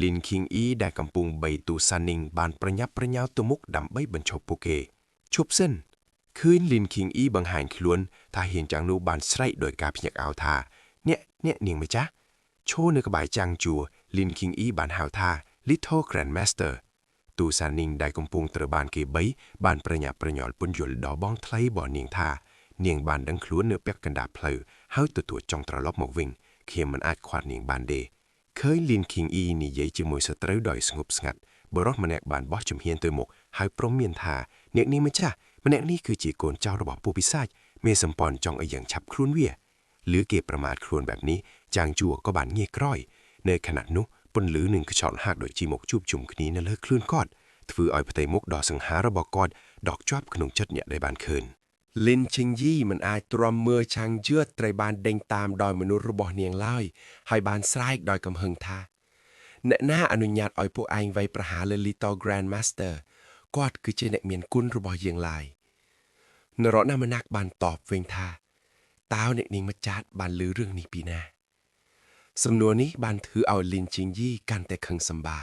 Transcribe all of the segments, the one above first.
ลินคิงอีได้กำปุงใบตูซานิงบานประยับประยาวตัวมุกดำใบบรรชบปุเกชุบเส้นคืนลินคิงอีบังหานขลวนถ้าเห็นจังนูบานไสโดยการพยักเอาทาเนี่ยเนียงไหมจ๊ะโชว์เนื้อกระบายจังจัวลินคิงอีบานหาวทา Little Grandmaster ตูซานิงได้กำปุงตระบานเกใบบานประหยับประหยอลปุ่นหยลดอบ้องไทยบ่อเนียงทาเนียงบานดังขลวนเนื้อเปียกกันดาเพลอเฮาตัวจองตระลบหมกวิ่งเข็มมันอาจขวาดเนียงบานเดเคยลินคิงอีนี่ยัยจมวยสตรีดอยสงบสงัดบรอดมันแอกบานบอสจุมเฮียนตัวหมกหายพร้อมเมียนทาเนียกนี้มันจ้ะมันแอกนี่คือจีโกนเจ้าระบบปูปิซาจเมสมปอนจองไออย่างฉับครุนเวียหรือเก็บประมาทครวนแบบนี้จางจั่วก็บานเงียกร้อยในขณะนุปนหรือหนึ่งกระชอนหักโดยจีหมกจูบจุ่มคนี้นั่นเลิกคลื่นกอดถืออ้อยพะไตมุกดอกสังหาระบอกกอดดอกจอบขนมจัดเนี่ยได้บานคืนลินชิงยี่มันอายตรอมเมื่อช่างเจือดไตรบานเด้งตามดอยมนุษย์ระบอกเนียงเล่ยให้บานสไลด์ดอยกำเฮงทาเนหน้าอนุญาตอ้อยพวกไอไว้ประหารเลยลิตอแกรนด์มาสเตอร์กอดคือเจเนเมียนกุนระบอกเยียงลายนรน่ามานักบานตอบเวงทาต้าวเนกนิงมาจัดบานลือเรื่องนี้ปีหน้าสำนวนนี้บานถือเอาลินชิงยี่กันแต่คังสำบา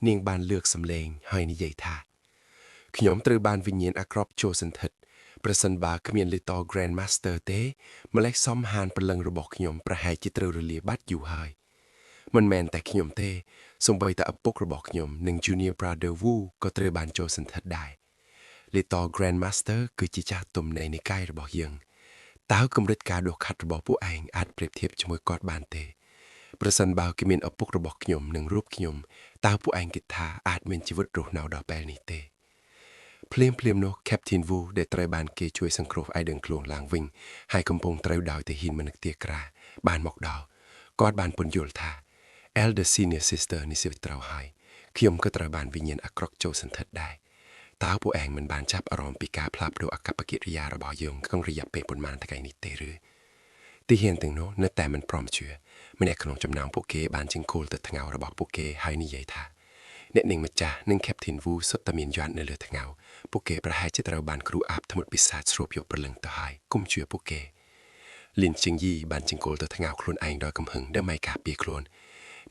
เนียงบานเลือกสำเลงให้นิยัยทาขยมตรือบานวิญญาณอครอบโจสันทัดประสันบาขมีนลิตอแกรนด์มาสเตอร์เต้มาเล็กซ้อมหานประลังระบอกขยมประหายจิตรเรียบัดอยู่หายมันแมนแต่ขยมเต้ทรงใบตาอปกระบอกขยมหนึ่งจูเนียร์บราเดอร์วูก็ตรือบานโจสันทัดได้ลิตอแกรนด์มาสเตอร์คือจิจ่าตุ่มในใกล้ระบอกยังต้าวกำริดการดอกขัดระบอกผู้เองอาจเปรียบเทียบจมวยกอดบานเต้ประสันบาวกิมินอปกระบอกขยมหนึ่งรูปขยมต้าวผู้เองกิทาอาจเป็นชีวิตรูนาวดอแปลนิเต้เพลียมโนแคปตินวูได้ไตรบานเกช่วยสังเคราะห์ไอเดิงโคลงลางวิ่งให้กำปงไตรดาวแต่หินมันเตียกราบานหมอกดาวกอดบานปนโยลทาเอลเดอร์ซีเนียร์ซิสเตอร์นิสิวิตราวไฮขยมก็ไตรบานวิญญาณอักรอกโจสันทัดได้ต้าวผู้เองมันบานจับอารมณ์ปีกาพลับโดยอักปกิริยาระบอยงก็ต้องระยับเป็นปนมานตะไกนิเตหรือตีเฮียนตึงโนเนื้อแต่มันพร้อมเชื่อมันแอกขนมจำนำพวกเกบานจิงโคลตัดทางเอาระบอกพวกเกให้นิยัยทาเน็ตหนึ่งมาจ่าหนึ่งแคปตินวูสดตะมีนย้อนในเรือทางเอาพวกเกประหายจิตเราบานครูอาบทั้งหมดปิศาจสรบยบประเลิงตะหายกุ้มเชื่อพวกเกลินชิงยี่บานจิงโกลตัดทางเอาโคลนไอดอยกำหึงได้ไม่กาเปียโคลน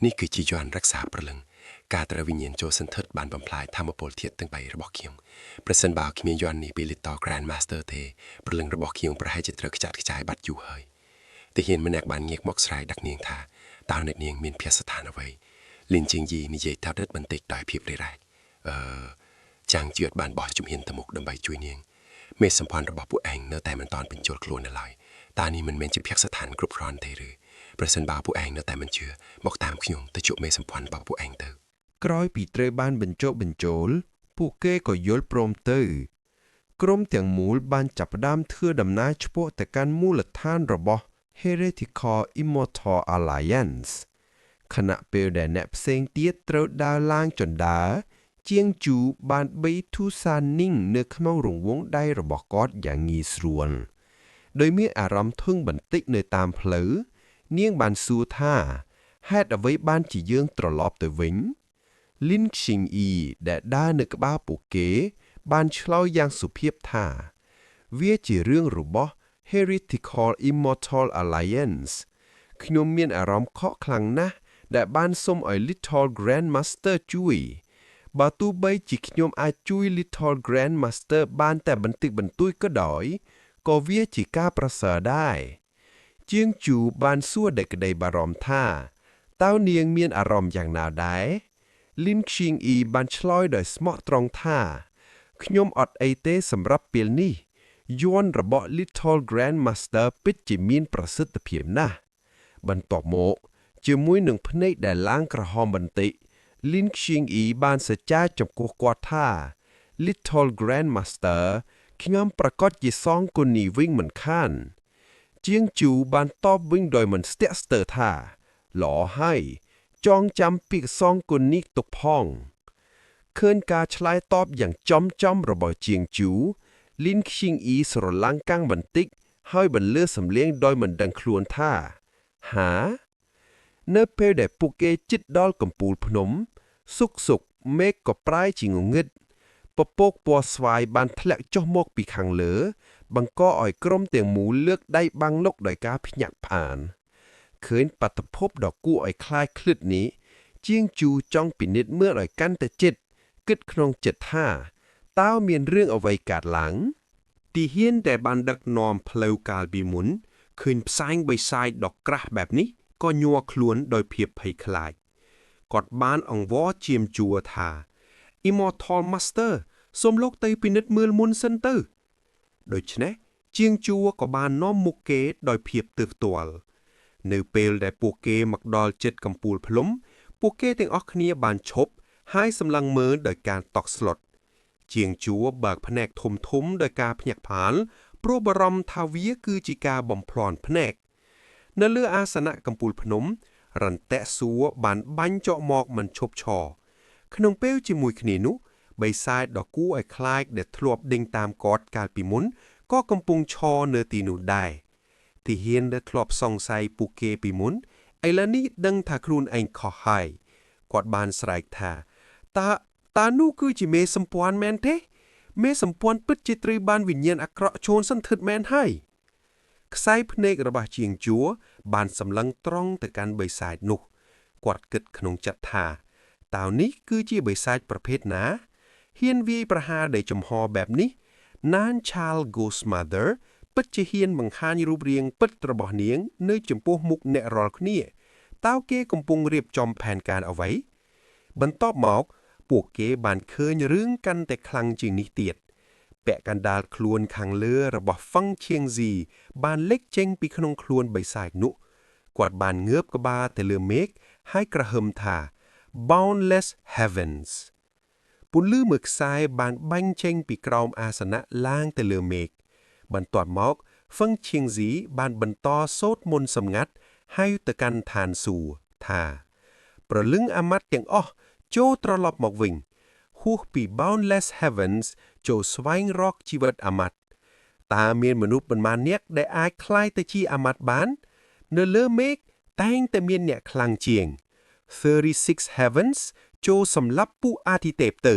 นี่คือจีจวนรักษาประเลิงกาตระวิญญาณโจสันเทิดบานบำพลายทำมาโปลเทียดตั้งใบระบอกเคียงประสันบ่าวคิมีย้อนนี่ไปลิตต่อแกรนด์มาสเตอร์เทประเลิงระบอกเคียงประหายจิตเรากระจัดกระจายบัดอยู่เฮยแต่เห็นมันแอกบานเงียกมอกสายดักเนียงทาตาวเน็ตเนียงมีนเพียสถานเอาไว้ลินชิงยี่นิเยท้าเด็ดบันติดดอยเพียบเลยไรจางเจือดบานบ่อจุ่มเห็นตะมุกดำใบจุยเนียงเมสสัมพันธ์ระบอกผู้เองเนื้อแต่มันตอนเป็นโจรโคลนอะไรตานี้มันเมนจะเพียกสถานกรุบร้อนเทหรือประสันบ่าวผู้เองเนื้อแต่มันเชื่อบอกตามขยงแต่จุเมสสัมพันธ์บอกผู้เองเตอกร้อยปีเตรบ้านบรรโจลผู้เก้ก็ยลโปรมเตอกรมเตียงมูลบานจับด้ามเทือดำน้าเฉพาะแต่การมูลท่านระบอก Heretical Immortal Alliance ขณะเปลแดนแนบเซงเตียเตรดาวล่างจนดาเจียงจูบานใบทูซานนิ่งเนื้อขมาวรงวงได้ระบอกกอดอย่างงีสรวนโดยเมื่ออารมณ์ทึ่งบันติกในตามเพลอเนียงบานซูท่าแฮดเอาไว้บ้านจีเยืองตรลอบตัววิงลินชิงอีแดดด้าเนื้อกบ้าปูเก๋บานเชลาอย่างสุเพียบท่าเวียจีเรื่องรูบอ Heretical Immortal Alliance ขนมเมียนอารมณ์เคาะคลังนะแดดบ้านส้มอ้อย Little Grandmaster จุยบาตูใบจิขยมอาจุย Little Grandmaster บ้านแต่บันติกบันตุยก็ดอยก็เวียจิก้าประเสริฐได้เจียงจูบานซั่วเด็กใดบารอมท่าเต้าเนียงเมียนอารมณ์อย่างนาวได้ลินชิงอีบานชลอยโดยสมอตรองท่าขยมอดไอเต้สำรับเปียลนี่ย้อนระเบาะ Little Grandmaster ปิดจิมีนประสิทธิเพียมนะบันตอบโมกจะมุ้ยหนึ่งพเนจแดล้างกระหอมบันติลินชิงอีบานเสจ้าจำกัวกวาท่า Little Grandmaster ขยมประกอบยีซองกุนีวิ่งเหมือนข้านเจียงจูบานตอบวิ่งโดยเหมือนสเตสเตอร์ท่าหล่อให้จองจำปีกซองกุนีตกพองเคินกาชลายตอบอย่างจอมระบอยเจียงจูลินชิงอีสรลังกังบันติกให้บันเลือสำเลียงโดยเหมือนดังคลวนท่าหาเนื้อเพลเดปุเกจิตดอลกัมปูลพนมสุกเมกก็ปลายจิงงึดปะโปกปัวสวายบานทะเลจ่อมกปีขังเหลือบังก็อ่อยกรมเตียงหมูเลือกได้บังลกโดยกาพยักผ่านเขินปัตภพดอกกู้อ่อยคลายคลึดนี้ ជាងជូចង់ពិនិត្យមើលឲ្យកាន់តែជិតគិតក្នុងចិត្តថាតើមានរឿងអ្វីកើតឡើងទីហ៊ានដែលបានដឹកនាំផ្លូវកាលពីមុនឃើញផ្សែងបិសាចដ៏ក្រាស់បែបនេះក៏ញ័រខ្លួនដោយភាពភ័យខ្លាចគាត់បានអង្វរជាមជួរថា Immortal Master សូមលោកទៅពិនិត្យមើលមុនសិនទៅដូច្នេះជាងជួរក៏បាននាំមុខគេដោយភាពទើសទាល់នៅពេលដែលពួកគេមកដល់ជិតកំពូលភ្លុំពួកគេទាំងអស់គ្នាបានឈប់ហើយសម្លឹងមើលដោយការតក់ស្លុតជាងជួរបើកភ្នែកធំដោយការភ្ញាក់ផ្អើលព្រោះបារម្ភថាវាគឺជាការបំផ្លាន់ភ្នែកនៅលើអាសនៈកំពូលភ្នំរន្ទៈសួរបានបាញ់ចកមកមិនឈប់ឈរក្នុងពេលជាមួយគ្នានោះបិសាចដ៏គួរឲ្យខ្លាចដែលធ្លាប់ដេញតាមកតកាលពីមុនក៏កំពុងឈរនៅទីនោះដែរទីហ៊ានដែលធ្លាប់សង្ស័យពួកគេពីមុនឥឡូវនេះដឹងថាខ្លួនឯងខុសហើយគាត់បានស្រែកថាតើនោះគឺជាមេសម្ព័ន្ធមែនទេមេសម្ព័ន្ធពិតជាត្រូវបានវិញ្ញាណអាក្រក់ចូលសន្ធិដ្ឋមែនហើយខ្សែភ្នែករបស់ជាងជួរបានសម្លឹងត្រង់ទៅកាន់បិសាចនោះគាត់គិតក្នុងចិត្តថាតើនេះគឺជាបិសាចប្រភេទណាហ៊ានវាយប្រហារដោយចំហបែបនេះណាន Charles Ghostmother ពិតជាហ៊ានបង្ហាញរូបរាងពិតរបស់នាងនៅចំពោះមុខអ្នករាល់គ្នាតើគេកំពុងរៀបចំផែនការអ្វីបន្ទាប់មកពួកគេបានឃើញរឿងកាន់តែខ្លាំងជាងនេះទៀតពាក់កណ្ដាលខ្លួនខាងលើរបស់ហ្វឹងឈៀងស៊ីបានលេចចេញពីក្នុងខ្លួនបិសាចនោះគាត់បានងើបក្បាលទៅលើមេឃហើយក្រហមថា Boundless Heavens ពន្លឺមួយខ្សែបានបាញ់ចេញពីក្រោមអាសនៈឡើងទៅលើមេឃបន្ទាប់មកហ្វឹងឈៀងស៊ីបានបន្តសូត្រមន្តសម្ងាត់ហើយទៅកាន់ឋានសួគ៌ថាប្រលឹងអាម៉ាត់ទាំងអស់ចូលត្រឡប់មកវិញហួសពី Boundless Heavens ចូលស្វែងរកជីវិតអាម៉ាត់តើមានមនុស្សប៉ុន្មាននាក់ដែលអាចក្លាយទៅជាអាម៉ាត់បាននៅលើមេឃតែងតែមានអ្នកខ្លាំងជាង36 Heavens ចូលសម្លាប់ពួកអាទិទេពទៅ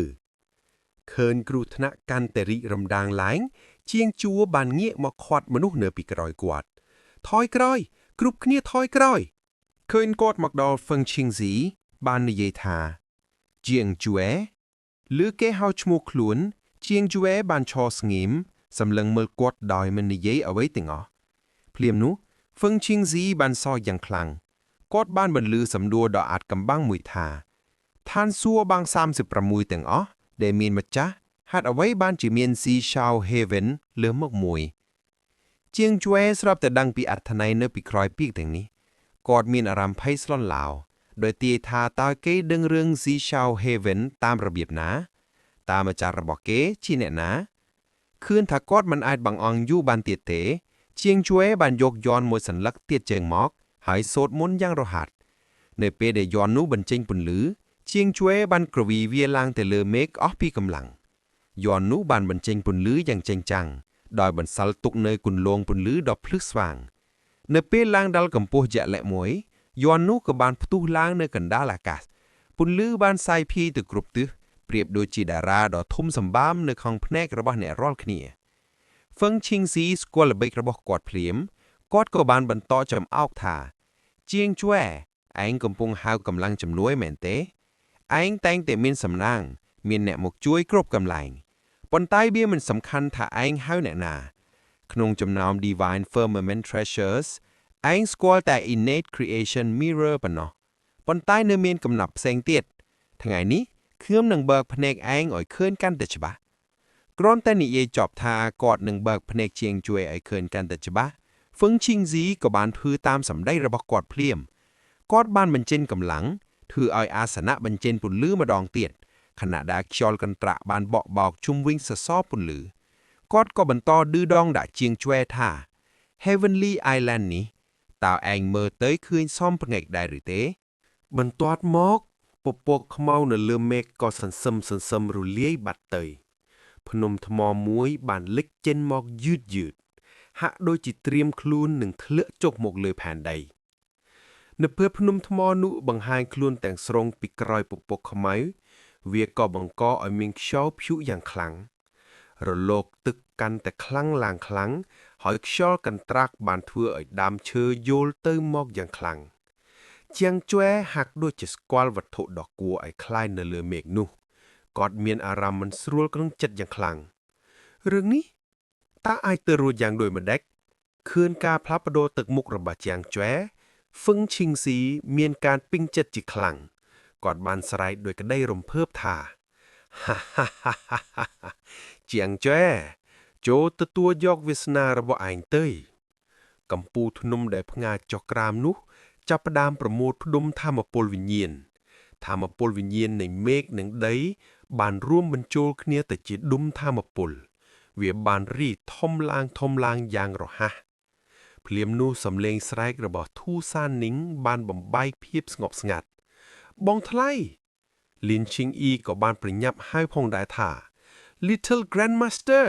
ឃើញគ្រោះថ្នាក់កាន់តែរីករំដាងឡើងជាងជួរបានងាកមកខាត់មនុស្សនៅពីក្រោយគាត់ថយក្រោយគ្រប់គ្នាថយក្រោយឃើញគាត់មកដល់ហ្វឹងឈីងស៊ីបាននិយាយថាជាងជួរឮគេហៅឈ្មោះខ្លួនជាងជួរបានឈរស្ងៀមសម្លឹងមើលគាត់ដោយមិននិយាយអ្វីទាំងអស់ភ្លាមនោះហ្វឹងឈីងស៊ីបានសោកយ៉ាងខ្លាំងគាត់បានបន្លឺសំដួលដ៏អាចកំបាំងមួយថាឋានសួគ៌បាំង36ទាំងអស់ដែលមានម្ចាស់ហេតុអ្វីបានជាមាន Sea Shao Heaven លើមុខមួយជាងជួស្រាប់តែដឹងពីអត្ថន័យនៅពីក្រោយពាក្យទាំងនេះគាត់មានអារម្មណ៍ភ័យស្លន់ឡោដោយទាយថាតើគេដឹងរឿង Sea Shao Heaven តាមរបៀបណាតើម្ចាស់របស់គេជាអ្នកណាឃើញថាគាត់មិនអាចបង្អង់យូរបានទៀតទេជាងជួបានយកយ័ន្តមួយសន្លឹកទៀតជើងមកហើយសូត្រមន្តយ៉ាងរហ័សនៅពេលដែលយ័ន្តនោះបញ្ចេញពន្លឺជាងជួបានក្រវីវាឡើងទៅលើមេឃអស់ពីកម្លាំងយ័ន្តនោះបានបញ្ចេញពន្លឺយ៉ាងចេញចាំងដោយបន្សល់ទុកនៅគន្លងពន្លឺដ៏ភ្លឺស្វាងនៅពេលឡើងដល់កម្ពស់ជាក់លាក់មួយយ័ន្តនោះក៏បានផ្ទុះឡើងនៅកណ្ដាលអាកាសពន្លឺបានសាយភាយទៅគ្រប់ទិសប្រៀបដូចជាតារាដ៏ធំសម្បើមនៅក្នុងភ្នែករបស់អ្នករាល់គ្នាហ្វឹងឈីងស៊ីស្គាល់ល្បិចរបស់គាត់ភ្លាមគាត់ក៏បានបន្តចំអោកថាជាងជួឯងកំពុងហៅកម្លាំងជំនួយមែនទេឯងតែងតែមានសំណាងមានអ្នកមកជួយគ្រប់កន្លែងប៉ុន្តែវាមិនសំខាន់ថាឯងហៅអ្នកណាក្នុងចំណោម Divine Firmament Treasures ឯងស្គាល់តែ Innate Creation Mirror ប៉ុណ្ណោះប៉ុន្តែនៅមានកំណាប់ផ្សេងទៀតថ្ងៃនេះខ្ញុំនឹងបើកភ្នែកឯងឲ្យឃើញកាន់តែច្បាស់គ្រាន់តែនិយាយចប់ថាគាត់នឹងបើកភ្នែកជាងជួយឲ្យឃើញកាន់តែច្បាស់ហ្វឹងឈីងស៊ីក៏បានធ្វើតាមសម្ដីរបស់គាត់ភ្លាមគាត់បានបញ្ចេញកម្លាំងធ្វើឲ្យអាសនៈបញ្ចេញពន្លឺម្ដងទៀតខណៈដែលខ្យល់កន្ត្រាក់បានបក់បោកជុំវិញសសរពន្លឺគាត់ក៏បន្តឌឺដងដាក់ជាងជួថា Heavenly Island នេះតើឯងមើលទៅឃើញសមភ្ងែកដែរឬទេបន្ទាប់មកពពកខ្មៅនៅលើមេឃក៏សន្សឹមរលាយបាត់ទៅភ្នំថ្មមួយបានលេចចេញមកយឺតហាក់ដូចជាត្រៀមខ្លួននឹងធ្លាក់ចុះមកលើផែនដីនៅពេលភ្នំថ្មនោះបង្ហាញខ្លួនទាំងស្រុងពីក្រោយពពកខ្មៅវាក៏បង្កឲ្យមានខ្យល់ព្យុះយ៉ាងខ្លាំងរលកទឹកកាន់តែខ្លាំងឡើងខ្លាំងហើយខ្យល់កន្ត្រាក់បានធ្វើឲ្យដើមឈើយល់ទៅមកយ៉ាងខ្លាំង ជាងជွဲហាក់ដូចជាស្គាល់វត្ថុដ៏គួរឲ្យខ្លាចនៅលើមេឃនោះគាត់មានអារម្មណ៍មិនស្រួលក្នុងចិត្តយ៉ាងខ្លាំងរឿងនេះតើអាចទៅរួចយ៉ាងដូចម្ដេចខឿនការផ្លាស់ប្ដូរទឹកមុខរបស់ជាងជွဲហ្វឹងឈីងស៊ីមានការពេញចិត្តជាខ្លាំងគាត់បានស្រែកដោយក្តីរំភើបថាហាហាហាហាជាងជွဲចូលទទួលយកវាសនារបស់ឯងទៅកំពូលធ្នំដែលផ្ងាចុះក្រាមនោះចាប់ផ្ដើមប្រមូលផ្ដុំធម្មពលវិញ្ញាណនៃមេឃនិងដីបានរួមបញ្ចូលគ្នាទៅជាដុំធម្មពលវាបានរីកធំឡើងយ៉ាងរហ័សភ្លាមនោះសំឡេងស្រែករបស់ធូសាននីងបានបំបែកភាពស្ងប់ស្ងាត់បងថ្លៃលីនឈីងអ៊ីក៏បានប្រញាប់ហៅផងដែរថា Little Grandmaster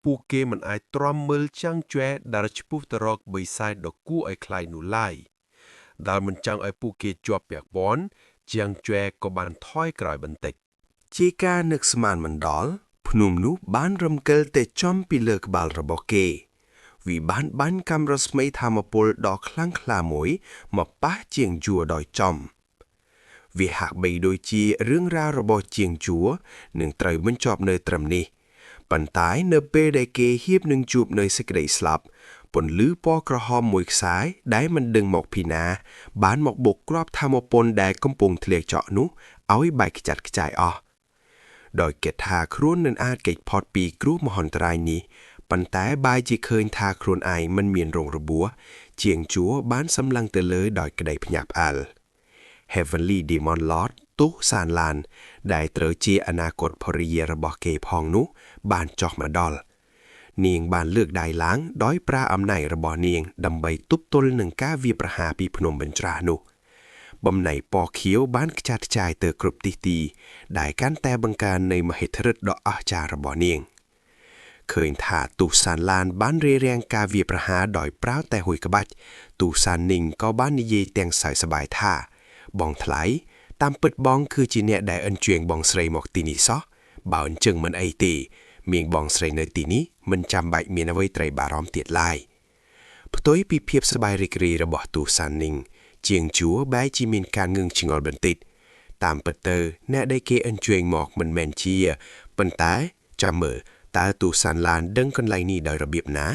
ពួកគេមិនអាចទ្រាំមើលចាំងជွဲដែលឆ្ពោះទៅរកបិសាចដ៏គួរឲ្យខ្លាចនោះឡើយដែលមិនចង់ឲ្យពួកគេជាប់ពាក់ព័ន្ធជាងជွဲក៏បានថយក្រោយបន្តិចជាការនឹកស្មានមិនដល់ភ្នំនោះបានរំកិលតែចំពីលើក្បាលរបស់គេវាបានបាញ់កាំរស្មីធម្មពលដ៏ខ្លាំងក្លាមួយមកប៉ះជាងជួរដោយចំវាហាក់បីដូចជារឿងរ៉ាវរបស់ជាងជួរនឹងត្រូវបញ្ចប់នៅត្រឹមនេះប៉ុន្តែនៅពេលដែលគេហៀបនឹងជួបនៅសេចក្តីស្លាប់ពន្លឺពណ៌ក្រហមមួយខ្សែដែលមិនដឹងមកពីណាបានមកបុកគ្រាប់ធម្មពលដែលកំពុងធ្លាក់ចុះនោះឲ្យបែកខ្ចាត់ខ្ចាយអស់ដោយគិតថាខ្លួននឹងអាចគេចផុតពីគ្រោះមហន្តរាយនេះប៉ុន្តែបែរជាឃើញថាខ្លួនឯងមិនមានរងរបួសជាងជួរបានសម្លឹងទៅលើដោយក្តីភ្ញាក់ផ្អើល Heavenly Demon Lord ទូសានឡានដែលត្រូវជាអនាគតភរិយារបស់គេផងនោះបានចុះមកដល់នាងបានលើកដៃឡើងដោយប្រើអំណាចរបស់នាងដើម្បីទប់ទល់នឹងការវាយប្រហារពីភ្នំបញ្ច្រាសនោះបំណៃពណ៌ខៀវបានខ្ចាត់ខ្ចាយទៅគ្រប់ទិសទីដែលកាន់តែបង្កើននៃមហិទ្ធិឫទ្ធិដ៏អស្ចារ្យរបស់នាងឃើញថាទូសានឡានបានរារាំងការវាយប្រហារដោយប្រើតែហួយក្បាច់ទូសាននីងក៏បាននិយាយទាំងសើចសប្បាយថាបងថ្លៃតាមពិតបងគឺជាអ្នកដែលអញ្ជើញបងស្រីមកទីនេះសោះបើអញ្ចឹងមិនអីទេមានបងស្រីនៅទីនេះមិនចាំបាច់មានអ្វីត្រូវបារម្ភទៀតឡើយផ្ទុយពីភាពសប្បាយរីករាយរបស់ទូសាននីងជាងជួរបែរជាមានការងឿងឆ្ងល់បន្តិចតាមពិតទៅអ្នកដែលគេអញ្ជើញមកមិនមែនជាប៉ុន្តែចាំមើលតើទូសានឡានដឹងកន្លែងនេះដោយរបៀបណា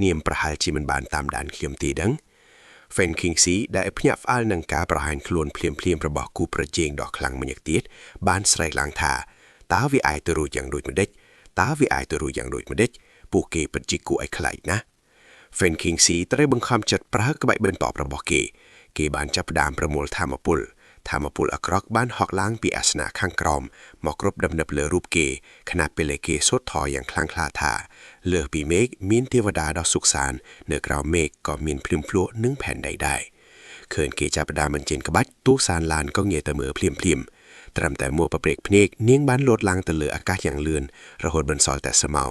នាមប្រហែលជាមិនបានតាមដានខ្ញុំទេដឹងFen Kingsi ដែលភ្ញាក់ផ្អើលនឹងការប្រហែលខ្លួនភ្លាមៗរបស់គូប្រជែងដ៏ខ្លាំងម្នាក់ទៀតបានស្រែកឡើងថាតើវាអាចទៅរួចយ៉ាងដូចម្ដេចពួកគេពិតជាគួរឲ្យខ្លាចណាស់ Fen Kingsi ត្រូវបង្ខំចិត្តប្រើក្បាច់បន្ទាប់របស់គេបានចាប់ផ្ដើមប្រមូលធម្មពលអាក្រក់បានហក់ឡើងពីអាសនៈខាងក្រោមមកគ្រប់ដំណឹបលើរូបគេខណៈពេលគេសូត្រធម៌យ៉ាងខ្លាំងក្លាថាលើសពីមេឃមានទេវតាដ៏សុខសាន្តនៅក្រៅមេឃក៏មានភ្លៀងភ្លក់និងផែនដីដែរឃើញគេចាប់ផ្ដើមបញ្ចេញក្បាច់ទូសានឡានក៏ងាកទៅមើលភ្លាមត្រឹមតែមួប្រព្រឹត្តភ្នែកនាងបានលោតឡើងទៅលើអាកាសយ៉ាងលឿនរហូតបន្សល់តែស្មៅ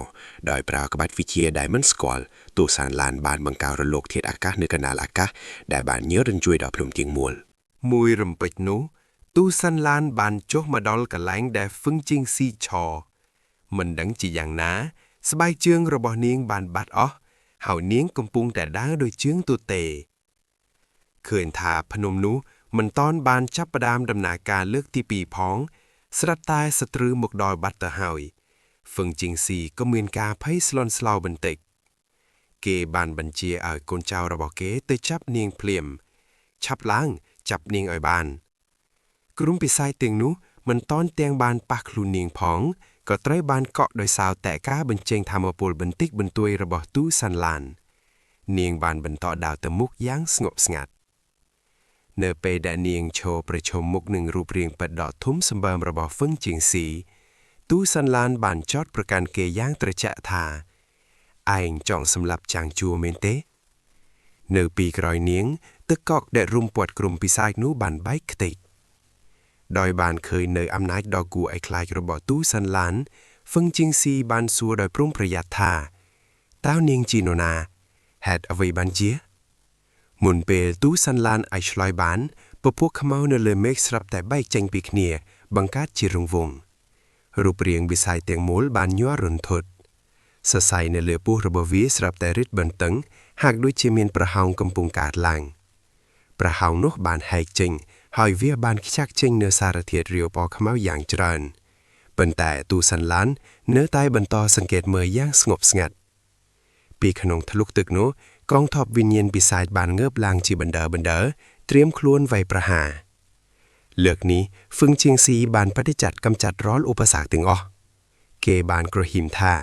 ដោយប្រើក្បាច់វិជាដែលមិនស្គាល់ទូសានឡានបានបង្កើនរលកធាតុអាកាសនៅកណ្ដាលអាកាសដែលបានញើរញ្ជួយដល់ភ្លុំទៀងមួលមួយរំពេចនោះទូសានឡានបានចុះមកដល់កន្លែងដែលហ្វឹងជីងស៊ីឈរមិនដឹងជាយ៉ាងណាស្បែកជើងរបស់នាងបានបាត់អស់ហើយនាងកំពុងតែដើរដោយជើងទទេឃើញថាភ្នំនោះមិនតាន់បានចាប់ផ្ដើមដំណើរការលើកទី2ផងស្រាប់តែសត្រូវមកដល់បាត់ទៅហើយហ្វឹងជីងស៊ីក៏មានការភ័យស្លន់ស្លោបន្តិចគេបានបញ្ជាឲ្យកូនចៅរបស់គេទៅចាប់នាងភ្លាមឆាប់ឡើងចាប់នាងឲ្យបានក្រុមពិសាយទាំងនោះមិនតាន់ទាំងបានប៉ះខ្លួននាងផងក៏ត្រូវបានកក់ដោយសារតែការបញ្ចេញធម្មពលបន្តិចបន្តួចរបស់ទូសានឡាននាងបានបន្តដើរទៅមុខយ៉ាងស្ងប់ស្ងាត់នៅពេលដែលនាងឈរប្រឈមមុខនឹងរូបរាងប៉ិតដ៏ធំសម្បើមរបស់ហ្វឹងជីងស៊ីទូសានឡានបានចោទប្រកាន់គេយ៉ាងត្រជាក់ថាឯងចង់សម្លាប់ចាងជួមែនទេនៅពីក្រោយនាងទឹកកកដែលរុំព័ទ្ធក្រុមពិសាចនោះបានបែកខ្ទេចដោយបានឃើញនៅអំណាចដ៏គួរឲ្យខ្លាចរបស់ទូសានឡានហ្វឹងជីងស៊ីបានសួរដោយប្រុងប្រយ័ត្នថាតើនាងជានរណាហេតុអ្វីបានជាមុនពេលទូសានឡានអាចឆ្លើយបានពពកខ្មៅនៅលើមេឃស្រាប់តែបែកចេញពីគ្នាបង្កើតជារង្វង់រូបរាងវិស័យទាំងមូលបានញ័ររន្ធត់សរសៃនៅលើពោះរបស់វាស្រាប់តែរឹតបន្តឹងហាក់ដូចជាមានប្រហោងកំពុងកើតឡើង ប្រហោងនោះបានហែកចេញហើយវាបានខ្ចាក់ចេញនៅសារធាតុរាវពណ៌ខ្មៅយ៉ាងច្រើនប៉ុន្តែទូសាន់ឡាននៅតែបន្តសង្កេតមើលយ៉ាងស្ងប់ស្ងាត់ពីក្នុងធ្លុកទឹកនោះកងទ័ពវិញ្ញាណពិសាចបានងើបឡើងជាបណ្ដើត្រៀមខ្លួនវាយប្រហារលើកនេះហ្វឹងជាងស៊ីបានបដិចាត់កម្ចាត់រាល់ឧបសគ្គទាំងអស់គេបានក្រហ៊ីមថា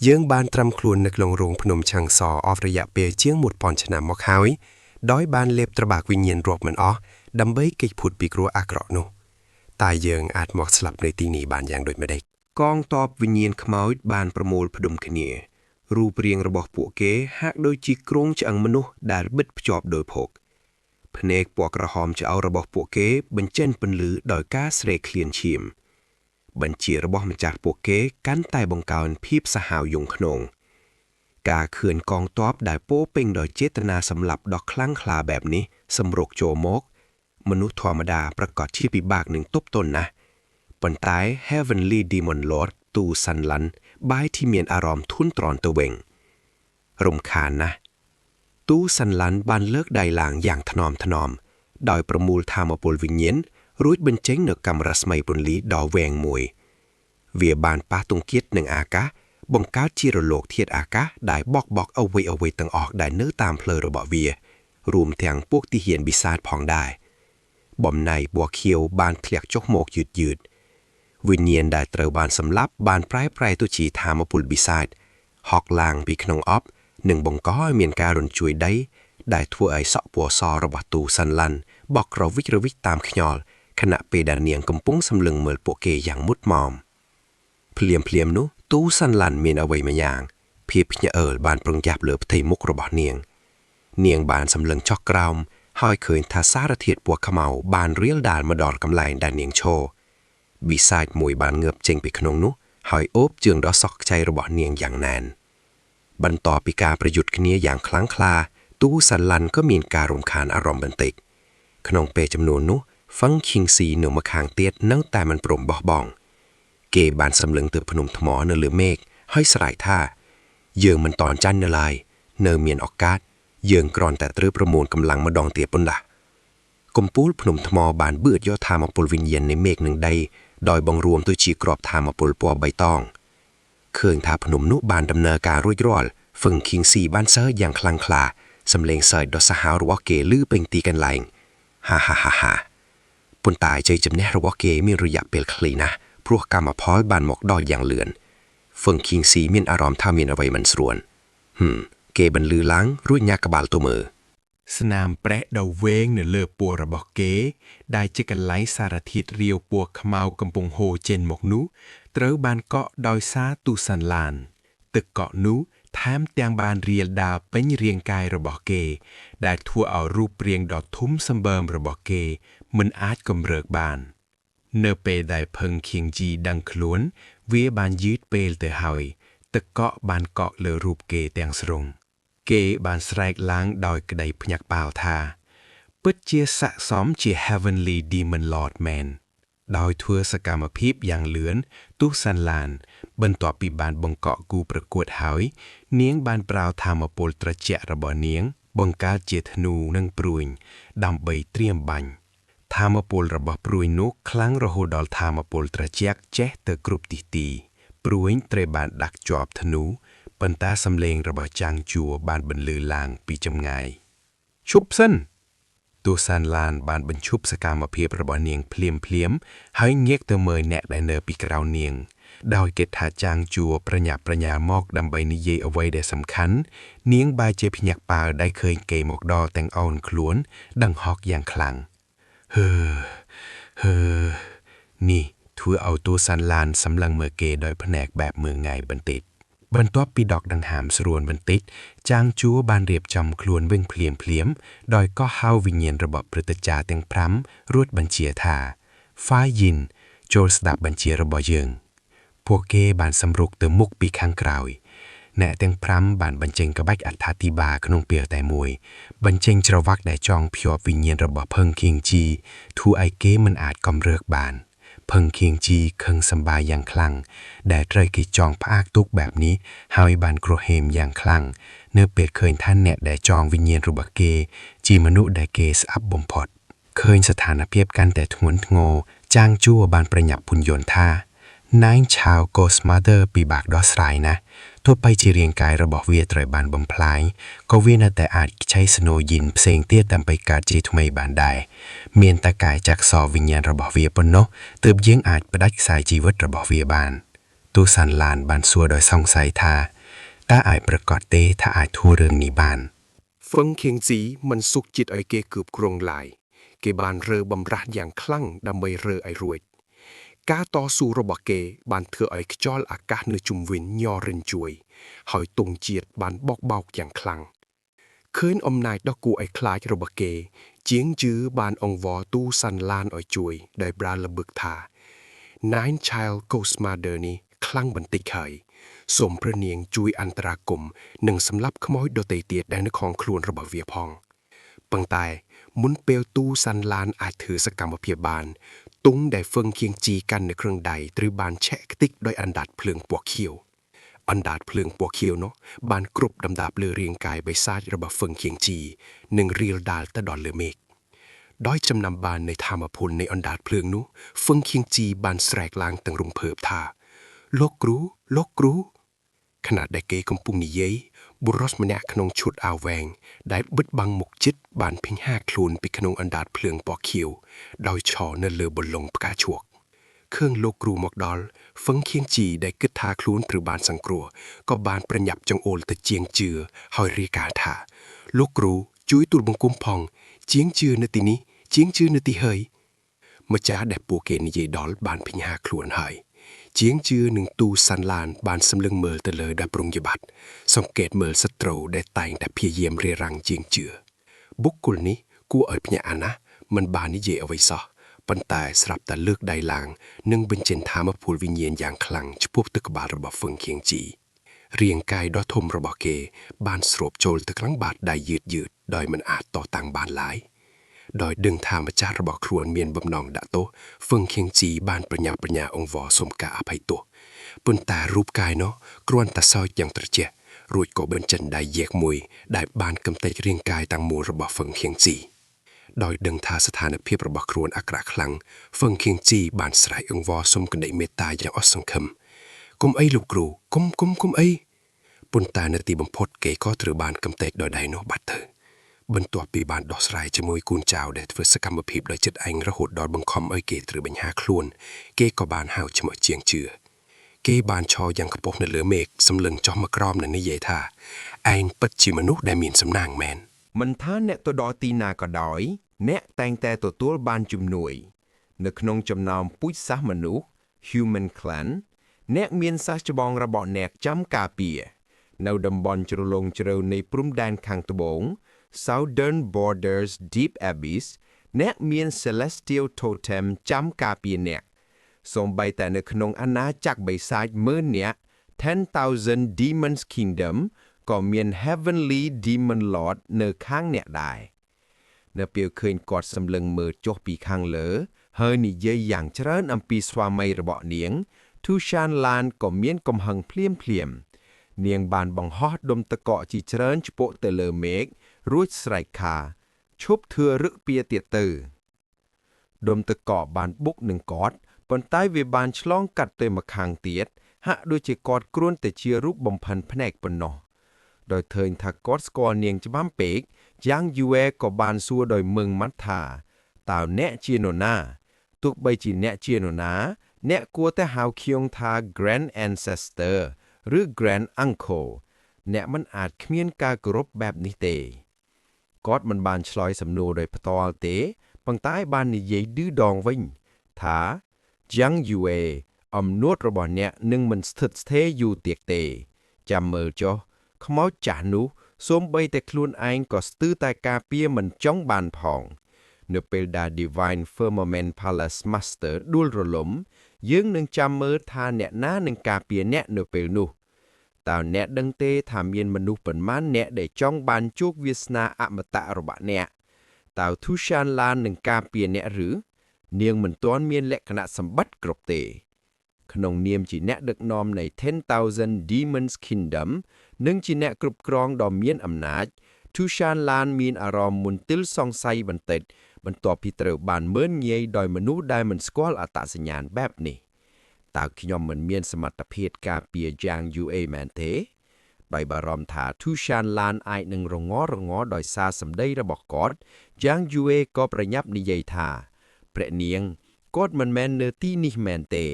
យើងបានត្រាំខ្លួននៅក្នុងរោងភ្នំឆាំងសអស់រយៈពេលជាង 1000 ឆ្នាំមកហើយដោយបានលេបត្របាក់វិញ្ញាណរាប់មិនអស់ដើម្បីគេចផុតពីគ្រោះអាក្រក់នោះតែយើងអាចមកស្លាប់នៅទីនេះបានយ៉ាងដូចម្តេចកងទ័ពវិញ្ញាណខ្មោចបានប្រមូលផ្ដុំគ្នារូបរាងរបស់ពួកគេហាក់ដូចជាគ្រោងឆ្អឹងមនុស្សដែលបិទភ្ជាប់ដោយភក់ភ្នែកពណ៌ក្រហមឆ្អៅរបស់ពួកគេបញ្ចេញពន្លឺដោយការស្រែកឃ្លានឈាមបញ្ជារបស់ម្ចាស់ពួកគេកាន់តែបង្កើនភាពសាហាវយង់ខ្នងការឃើញកងទ័ពដែលពោពេញដោយចេតនាសម្លាប់ដ៏ខ្លាំងក្លាបែបនេះសម្រុកចូលមកមនុស្សធម្មតាប្រកាសជាពិបាកនឹងទប់ទល់ណាស់ប៉ុន្តែ Heavenly Demon Lord ទូសាន់ឡាន់បាយที่មានអារម្មណ៍ធុញទ្រាន់ទៅវិញរំខានណាស់ទូសាន់ឡាន់បានលើកដៃឡើងយ៉ាងថ្នមដោយប្រមូលថាមពលវិញ្ញាណរួចបញ្ចេញនូវកាំរស្មីពន្លឺដ៏វែងមួយវាបានប៉ះទង្គិតនឹងអាកាសបង្កើតជារលកធាតុអាកាសដែលបក់អ្វីទាំងអស់ដែលនៅតាមផ្លូវរបស់វារួមទាំងពួកទាហានបិសាចផងដែរបំណៃពណ៌ខៀវបានធ្លាក់ចុះមកយឺតវិញ្ញាណដែលត្រូវបានសម្លាប់បានប្រែទៅជាថាមពលបិសាចហក់ឡើងពីក្នុងអប់និងបង្កឲ្យមានការរញ្ជួយដីដែលធ្វើឲ្យសក់ពណ៌សរបស់ទូសាន់ឡាន់បក់ក្រវិចតាមខ្យល់ខណៈពេលដែលនាងកំពុងសម្លឹងមើលពួកគេយ៉ាងមុតមមភ្លាមនោះទូសាន់ឡាន់មានអ្វីមួយយ៉ាងភាពភ្ញាក់បានប្រញាប់លើផ្ទៃមុខរបស់នាងបានសម្លឹងចុះក្រោមហើយឃើញថាសារធាតុពណ៌ខ្មៅបានរៀលដាលមកដល់កន្លែងដែលនាងឈរបិសាចមួយបានងើបចេញពីក្នុងនោះហើយអូបជើងដ៏សក់ខ្ចីរបស់នាងយ៉ាងណែនបន្ទាប់ពីការប្រយុទ្ធគ្នាយ៉ាងខ្លាំងក្លាទូសាន់ឡាន់ក៏មានការរំខានអារម្មណ៍បន្តិចក្នុងពេលចំនួននោះហ្វឹងឃីងស៊ីនៅម្ខាងទៀតនៅតែមិនព្រមបោះបង់គេបានសម្លឹងទៅភ្នំថ្មនៅលើមេឃហើយស្រែកថាយើងមិនតន់ចាញ់នៅឡើយនៅមានឱកាសយើងគ្រាន់តែត្រូវប្រមូលកម្លាំងម្ដងទៀតប៉ុណ្ណោះកំពូលភ្នំថ្មបានបឺតយកថាមពលវិញ្ញាណនៃមេឃនឹងដីដោយបង្រួមទៅជាក្របថាមពលពណ៌បៃតងឃើញថាភ្នំនោះបានដំណើរការរួចរាល់ហ្វឹងឃីងស៊ីបានសើចយ៉ាងខ្លាំងក្លាសំឡេងសើចដ៏សាហាវរបស់គេឮពេញទីកន្លែងហាប៉ុន្តែជ័យជំនះរបស់គេមានរយៈពេលខ្លីណាស់ព្រោះកម្មផលបានមកដល់យ៉ាងលឿនហ្វឹងឃីងស៊ីមានអារម្មណ៍ថាមានអ្វីមិនស្រួលគេបន្លឺឡើងរួចញាក់ក្បាលទៅមើលស្នាមប្រេះដ៏វែងនៅលើពោះរបស់គេដែលជាកន្លែងសារធាតុរាវពណ៌ខ្មៅកំពុងហូរចេញមកនោះត្រូវបានកក់ដោយសារទូសាន់ឡានទឹកកកនោះថែមទាំងបានរៀលដាលពេញរាងកាយរបស់គេដែលធ្វើឲ្យរូបរាងដ៏ធំសម្បើមរបស់គេមិនអាចគម្រើកបាននៅពេលដែលផឹងឃៀងជីដឹងខ្លួនវាបានយឺតពេលទៅហើយទឹកកកបានកក់លើរូបគេទាំងស្រុងគេបានស្រែកឡើងដោយក្តីភ្ញាក់ផ្អើលថាពិតជាស័ក្តិសមជា Heavenly Demon Lord Man ដោយធ្វើសកម្មភាពយ៉ាងលឿនទូសាន់ឡានបន្ទាប់ពីបានបង្កក់គូប្រកួតហើយនាងបានប្រើថាមពលត្រជាក់របស់នាងបង្កើតជាធ្នូនិងព្រួញដើម្បីត្រៀមបាញ់ថាមពលរបស់ព្រួញនោះខ្លាំងរហូតដល់ថាមពលត្រជាក់ចេះទៅគ្រប់ទីព្រួញត្រូវបានដាក់ជាប់ធ្នូប៉ុន្តែសំឡេងរបស់ចាំងជួបានបន្លឺឡើងពីចម្ងាយឈប់សិនទូសាន់ឡានបានបញ្ឈប់សកម្មភាពរបស់នាងភ្លាមហើយងាកទៅមើលអ្នកដែលនៅពីក្រៅនាងដោយគេថាចាំងជួប្រញាប់ប្រញាល់មកដើម្បីនិយាយអ្វីដែលសំខាន់នាងបែរជាភ្ញាក់ផ្អើលដែលឃើញគេមកដល់ទាំងអោនខ្លួនដង្ហក់យ៉ាងខ្លាំងនេះធ្វើឲ្យទូសាន់ឡានសម្លឹងមើលគេដោយភ្នែកបែបមើលងាយបន្តិចបន្ទាប់ពីដកដង្ហើមស្រួលបន្តិចចាំងជួបានរៀបចំខ្លួនវិញភ្លាមដោយកោះហៅវិញ្ញាណរបស់ព្រឹទ្ធាចារ្យទាំង5រួចបញ្ជាថាហ្វាយិនចូលស្ដាប់បញ្ជារបស់យើងពួកគេបានសម្រុកទៅមុខពីខាងក្រោយអ្នកទាំង5បានបញ្ចេញក្បាច់អត្ថាធិប្បាយក្នុងពេលតែមួយបញ្ចេញច្រវាក់ដែលចងភ្ជាប់វិញ្ញាណរបស់ផឹងឃីងជីធ្វើឲ្យគេមិនអាចកំរើកបាន เพิงเคียงจีเคิงสำบายอย่างคลั่งแดดไรกิจองพากตุกแบบนี้เฮาบานโกรเฮมอย่างคลั่งเนื้อเป็ดเคยท่านเนี่ยแดจองวิญญาณรุบเกจีมนุษย์แดเกสอับบมพอดเคยสถานเพียบกันแต่ทวนโง่จ้างจั่วบานประหยับพุนยนท่านายชาวโกสมาเดอร์ปีบากดอสไรนะทั่วไปจีเรียงกายระบอกเวียตรอยบานบมพลายก็เวียนแต่อาจใช้สโนยินเพลงเตี้ยตามไปกาจีทุไมบานได้เมียนตะกายจากสอวิญญาณระบอกเวียปนเนาะเติบเยี่ยงอาจประดักสายจีวัตระบอกเวียบานตู้สันลานบานซัวโดยส่องสายทาตาอายประกอบเตถ้าอายทั่วเรื่องนี้บานเฟิงเคียงจีมันสุกจิตไอเกเกือบกรงลายเกบานเรือบำราดอย่างคลั่งดำไปเรือไอรวยกาต่อสู้ระบบเกบานเธอไอขจอลอากาศเนื้อจุมวินยอรินจวยหอยตรงเจียดบานบอกเบาอย่างคลั่งเคยนอมนายดอกกูไอคลายระบบเกเจียงจื้อบานองวอตู้สันลานอ่อยจวยได้บราระบึกทานายชิลโกสมาเดอร์นี้คลั่งบันติไขสมพระเนียงจุยอันตรากรมหนึ่งสำรับขโมยโดเตเตียดได้ในของครวนระบบเวียพองปังตายมุนเปลวตู้สันลานอาจถือสกรรมเพียบานตุ้งได้เฟิงเคียงจีกันในเครื่องใดตรือบานแชะกติกโดยอันดัดเพลิงปวกเขียวอันดัดเพลิงปวกเขียวเนาะบานกรุบดำดาบเลือเรียงกายใบซาดระบบเฟิงเคียงจีหนึ่งเรียลดาลตะดอนเลือเมกด้อยจำนำบานในธรรมพลในอันดัดเพลิงนู้เฟิงเคียงจีบานแสกลางตังรุงเพิบทาโลกรู้โลกรู้ขณะได้เกยกำปุงนิเยยบุรสมเนะขนงชุดอาวแวงได้บึดบังหมกจิตบานเพียงห้าคลูนไปขนงอันดาดเพลิงปอเขียวดอยชอเนเลอบนลงปกาชวกเครื่องโลกรูหมอกดอลเฟิงเคียงจีได้กึดทาคลูนหรือบานสังกลัวก็บานประหยับจงโอลตะเจียงเจือหอยรีกาถาโลกรูจุยตุลบงกุมพองเจียงเจือนตินี้เจียงเจือนติเฮยเมื่อจ้าแดบปูเกนิเยดอลบานเพียงห้าคลวนหายเจียงเจือหนึ่งตูสันลานบานสำลึงเมิลตะเลยดับปรุงยบัดสังเกตเมิลสตรูได้แต่งแต่เพียเยี่ยมเรียรังเจียงเจือบุกกุลนี้กูเอ่ยพญานะมันบานนิเยเอาไว้ซอปันตายสลับแต่เลือกใดลางนึ่งเป็นเจนทามพูลวิญญาณอย่างคลังชพวกตึกบาระบบเฟิงเคียงจีเรียงกายดอทมระบบเกบานสโรบโจลตะกลังบาดได้ยืดโดยมันอาจต่อต่างบานหลายโดยดึงทางประจาระบอกครวนเมียนบำนองดะโตเฟิงเคียงจีบานปัญญาองค์วอสมกาอภัยตัวปนตารูปกายเนาะกรวนตาซอยอย่างตระเจรูดก่อเบินจันได้แยกมวยได้บานกำเตยเรียงกายต่างมูระบอกเฟิงเคียงจีโดยดึงทาสถานเพียบระบอกครวนอักระคลังเฟิงเคียงจีบานสลายองค์วอสมกันได้เมตตาอย่างอสังคมกุมไอลูกกรูกุมไอปนตาเนตีบมพดเกก็ตรือบานกำเตยโดยไดโนบัตเตอร์บนตัวปีบานดอสไรจะมวยกูนเจ้าเด็ดเฟสกรรมพิบโดยจัดไองระหดดอดบังคอมไอเกตหรือบัญหาคลวนเกก็บานหาวจะมวยเจียงเจือเกบานชอยังกระปบในเหลือเมกสำลึงจอมมากรอมในนิเยธาไอปัจจิมนุษย์ได้มีนสำนางแมนมันท่าแนะตัวดอตีนาก็ดอยแนะแต่งแต่ตัวบานจุมหน่วยในขนงจำนำปุ้ยซะมนุษย์ human clan แนะเมียนซาจบองระบอแนกจำกาเปียในดำบอลจรลงเจริญในปรุมแดนคังตะบงSouthern Borders Deep Abyss แนะเมียน Celestial Totem จำกาเปียเนี่ยส่งใบแต่ในขนงอาณาจักรใบซ้ายเมื่อเนี่ย 10,000 Demons Kingdom ก็เมียน Heavenly Demon Lord เนื้อข้างเนี่ยได้เนื้อเปียวเคยกอดสำลึงมือจกปีข้างเหลือเฮยนี่เย่อย่างเจริญอัมปีสวามัยระเบาะเนียงทูชานลานก็เมียนกำหังเพลียมเนียงบานบังฮอดดมตะเกาะจีเจริญจุโปเตเลเมกรูดสไลคาชุบเถื่อรึเปียเตียตือดมตะเกาะบานบุกหนึ่งกอดปนใต้เวบานฉลองกัดเตยมาคางเตียดหะโดยเจกอดกรวนแต่เชียรูปบำพันแผนกปนนอโดยเทินทักกอดสกอเนียงจะบ้ามเปกย่างยูเอก็บานซัวโดยเมืองมัทธาตาวแนะเจียโนนาตุกใบจีแนะเจียโนนาแนะกัวแต่หาวเคียงทา Grand Ancestor หรือ Grand Uncle แนะมันอาจเมียนกากรบแบบนี้เตกอดมันบานชลอยสำนูโดยพตอลเตปังใต้บานนี่เยดื้อดองวิ่งถาจังยูเออำนวดระบอนเนี่ยนึ่งมันสถิตเทอยู่เตียกเตจำเมือจ่อขมอจานุส้มใบแต่คลุนไอก็สตื้อตายกาเปียมันจ้องบานพองเนเปลดา Divine Firmament Palace Master ดูลระลมยืงหนึ่งจำเมือทาเนี่ยหน้าหนึ่งกาเปียเนี่ยเนเปลนูตาวแนะดังเตถามเย็นมนุษย์เปิดม่านแนะได้จ้องบานจุกวิสนาอมตะระบะแนะตาวทุชานลานหนึ่งกาเปียเนี่ยหรือ នាងមិនទាន់មានលក្ខណៈសម្បត្តិគ្រប់ទេក្នុងនាមជាអ្នកដឹកនាំនៃ 10,000 Demons Kingdom និងជាអ្នកគ្រប់គ្រងដ៏មានអំណាច Tushan Lan មានអារម្មណ៍មន្ទិលសង្ស័យបន្តិចបន្ទាប់ពីត្រូវបានមើលងាយដោយមនុស្សដែលមិនស្គាល់អត្តសញ្ញាណបែបនេះតើខ្ញុំមិនមានសមត្ថភាពការពារ Jiang Yue មែនទេដោយបារម្ភថា Tushan Lan អាចនឹងរងដោយសារសម្ដីរបស់គាត់ Jiang Yue ក៏ប្រញាប់និយាយថាព្រះនាងគាត់មិនមែននៅទីនេះមែនទេ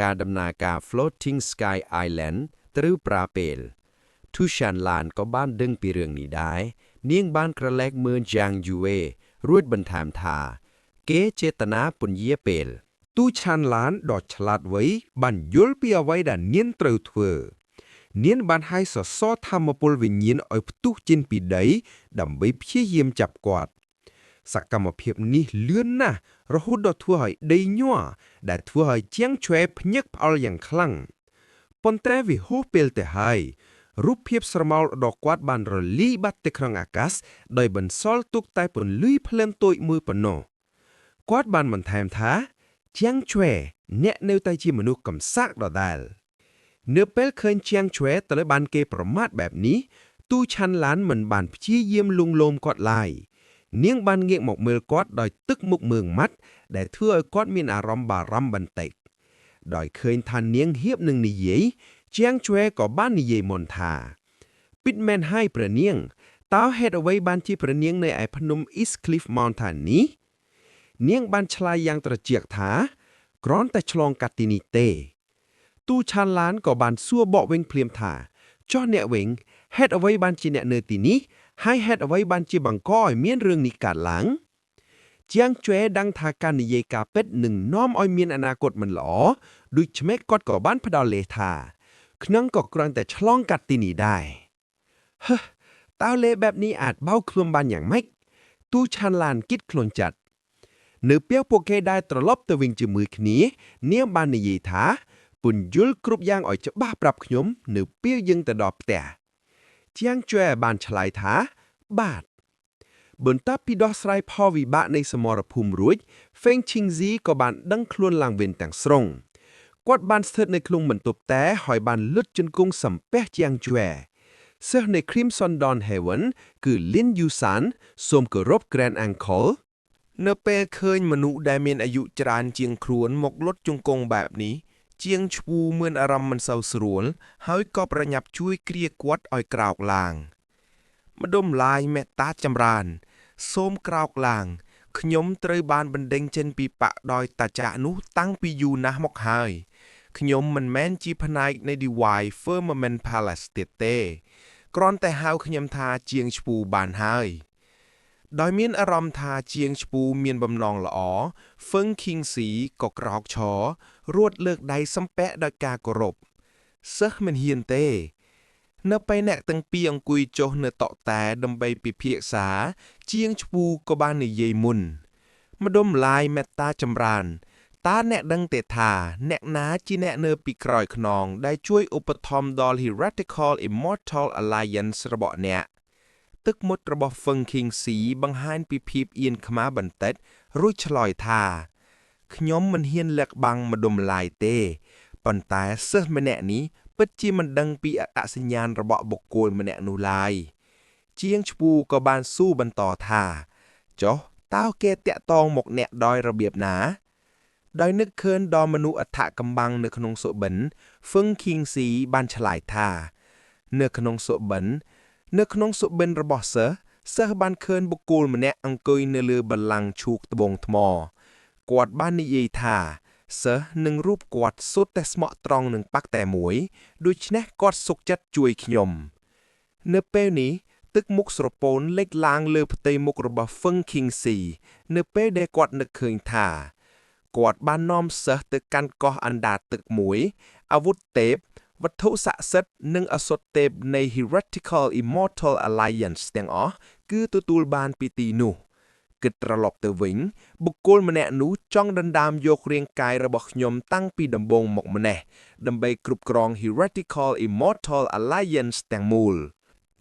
ការដំណើរការ Floating Sky Island ត្រូវប្រើពេល Tushan Lan ក៏បានដឹងពីរឿងនេះដែរនាងបានក្រឡេកមើល Jiang Yue រួចបន្ថែមថាគេចេតនាពន្យាពេល ទូឆានឡានដ៏ឆ្លាតវៃបានយល់ពីអ្វីដែលនាងត្រូវធ្វើនាងបានឲ្យសសរធម្មពលវិញ្ញាណឲ្យផ្ទុះចេញពីដីដើម្បីព្យាយាមចាប់គាត់សកម្មភាពនេះលឿនណាស់រហូតដល់ធ្វើឲ្យដីញ័រដែលធ្វើឲ្យជាងឆ្វេភ្ញាក់ផ្អល់យ៉ាងខ្លាំងប៉ុន្តែវាហួសពេលទៅហើយរូបភាពស្រមោលដ៏គាត់បានរលាយបាត់ទៅក្នុងអាកាសដោយបន្សល់ទុកតែពន្លឺភ្លើងតូចមួយប៉ុណ្ណោះគាត់បានបន្ថែមថាជាងឆ្វេអ្នកនៅតែជាមនុស្សកំសាកដដែលនៅពេលឃើញជាងឆ្វេត្រូវបានគេប្រមាថបែបនេះទូឆាន់ឡានមិនបានព្យាយាមលួងលោមគាត់ឡើយនាងបានងាកមកមើលគាត់ដោយទឹកមុខមើងម៉ាត់ដែលធ្វើឲ្យគាត់មានអារម្មណ៍បារម្ភបន្តិចដោយឃើញថានាងហៀបនឹងនិយាយជាងឆ្វេក៏បាននិយាយមុនថាពិតមែនហើយព្រះនាងតើហេតុអ្វីបានជាព្រះនាងនៅឯភ្នំ East Cliff Mountain នេះនាងបានឆ្លើយយ៉ាងត្រជាក់ថាគ្រាន់តែឆ្លងកាត់ទីនេះទេទូឆានឡានក៏បានសួរបកវិញភ្លាមថាចុះអ្នកវិញហេតុអ្វីបានជាអ្នកនៅទីនេះហើយហេតុអ្វីបានជាបង្កឲ្យមានរឿងនេះកើតឡើងជាងឆ្វេដឹងថាការនិយាយការពិតនឹងនាំឲ្យមានអនាគតមិនល្អដូច្នេះគាត់ក៏បានផ្ដល់លេសថាខ្ញុំក៏គ្រាន់តែឆ្លងកាត់ទីនេះដែរតើលេសបែបនេះអាចបោកខ្លួនបានយ៉ាងម៉េចទូឆានឡានគិតខ្លួនចាត់នៅពេលពួកគេได้ត្រឡប់ទៅវិញជាមួយគ្នានាងបាននិយាយថាពន្យល់គ្រប់យ៉ាងឲ្យច្បាស់ប្រាប់ខ្ញុំនៅពេលយើងទៅដល់ផ្ទះជាងឆ្វេបានឆ្លើយថាបាទបន្ទាប់ពីដោះស្រាយផលវិបាកនៃសមរភូមិរួច Feng Qingzi ក៏បានដឹងខ្លួនឡើងវិញទាំងស្រុងគាត់បានស្ថិតនៅក្នុងបន្ទប់តែហើយបានលុតជង្គង់សំពះជាងឆ្វេសិស្សនៃ Crimson Dawn Heaven គឺ Lin Yusan សូមគោរព Grand Uncle នៅពេលឃើញមនុស្សដែលមានអាយុច្រើនជាងខ្លួនមកលុតជង្គង់បែបនេះជាងឈ្មោះមានអារម្មណ៍មិនសូវស្រួលហើយក៏ប្រញាប់ជួយគ្រាគាត់ឲ្យក្រោកឡើងម្ដុំឡាយមេត្តាចម្រើនសូមក្រោកឡើងខ្ញុំត្រូវបានបណ្ដេញចេញពីបកដោយតាចាក់នោះតាំងពីយូរណាស់មកហើយខ្ញុំមិនមែនជាផ្នែកនៃ Divine Firmament Palace ទៀតទេគ្រាន់តែហៅខ្ញុំថាជាងឈ្មោះបានហើយដោយមានអារម្មណ៍ថាជាងឈ្មោះមានបំណងល្អ Feng Qingzi ក៏ក្រោកឈររួតលើកដៃសំពះដោយការគោរពសិស្សមិនហ៊ានទេនៅពេលអ្នកទាំងពីរអង្គុយចុះនៅតុតែដើម្បីពិភាក្សាជាងឈ្មោះក៏បាននិយាយមុនម្ដុំឡាយមេត្តាចម្រើនតើអ្នកដឹងទេថាអ្នកណាជាអ្នកនៅពីក្រោយខ្នងដែលជួយឧបត្ថម្ភដល់ Heretical Immortal Alliance របស់អ្នកទឹកមុតរបស់ Feng Qingzi បង្ហាញពីភាពអៀនខ្មាសបន្តិចរួចឆ្លើយថាខ្ញុំមិនហ៊ានលាក់បាំងម្ដុំឡាយទេប៉ុន្តែសិស្សម្នាក់នេះពិតជាមិនដឹងពីអត្តសញ្ញាណរបស់បុគ្គលម្នាក់នោះឡើយជាងឈ្មោះក៏បានសួរបន្តថាចុះតើគេតាក់ទងមកអ្នកដោយរបៀបណាដោយនឹកឃើញដល់មនុស្សអដ្ឋកម្បាំងនៅក្នុងសុបិន Feng Qingzi បានឆ្លើយថានៅក្នុងសុបិនរបស់សិស្សបានឃើញបុគ្គលម្នាក់អង្គុយនៅលើបល្ល័ង្កឈូកត្បូងថ្មគាត់បាននិយាយថាសិស្សនឹងរូបគាត់សុទ្ធតែស្មោះត្រង់នឹងប៉ាក់តែមួយដូច្នេះគាត់សុខចិត្តជួយខ្ញុំនៅពេលនេះទឹកមុខស្រពោនលេចឡើងលើផ្ទៃមុខរបស់ Feng Qingzi នៅពេលដែលគាត់នឹកឃើញថាគាត់បាននាំសិស្សទៅកាន់កោះអណ្ដាតទឹកមួយអាវុធទេពវត្ថុស័ក្តិសិទ្ធិនិងអសុទ្ធទេពនៃ Heretical Immortal Alliance ទាំងអស់គឺទទួលបានពីទីនោះគិតត្រឡប់ទៅវិញបុគ្គលម្នាក់នោះចង់ដណ្ដើមយករាងកាយរបស់ខ្ញុំតាំងពីដំបូងមកម្នេះដើម្បីគ្រប់គ្រង Heretical Immortal Alliance ទាំងមូល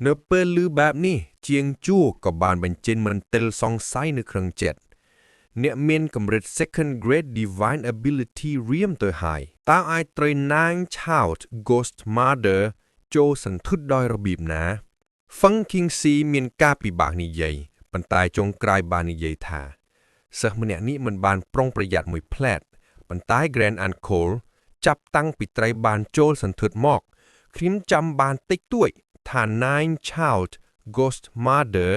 នៅពេលឮបែបនេះជាងជួរក៏បានបញ្ចេញមន្ទិលសង្ស័យនៅក្នុងចិត្ត អ្នកមានកម្រិត second grade divine ability រៀមទៅហើយតើអាចត្រូវ Nine Child Ghost Mother ចូលសន្ធុតដោយរបៀបណា Funking C មានការពិបាកនិយាយប៉ុន្តែចុងក្រោយបាននិយាយថាសិស្សម្នាក់នេះមិនបានប្រុងប្រយ័ត្នមួយផ្លែតប៉ុន្តែ Grand Uncle ចាប់តាំងពីត្រីបានចូលសន្ធុតមកខ្ញុំចាំបានតិចតួចថា Nine Child Ghost Mother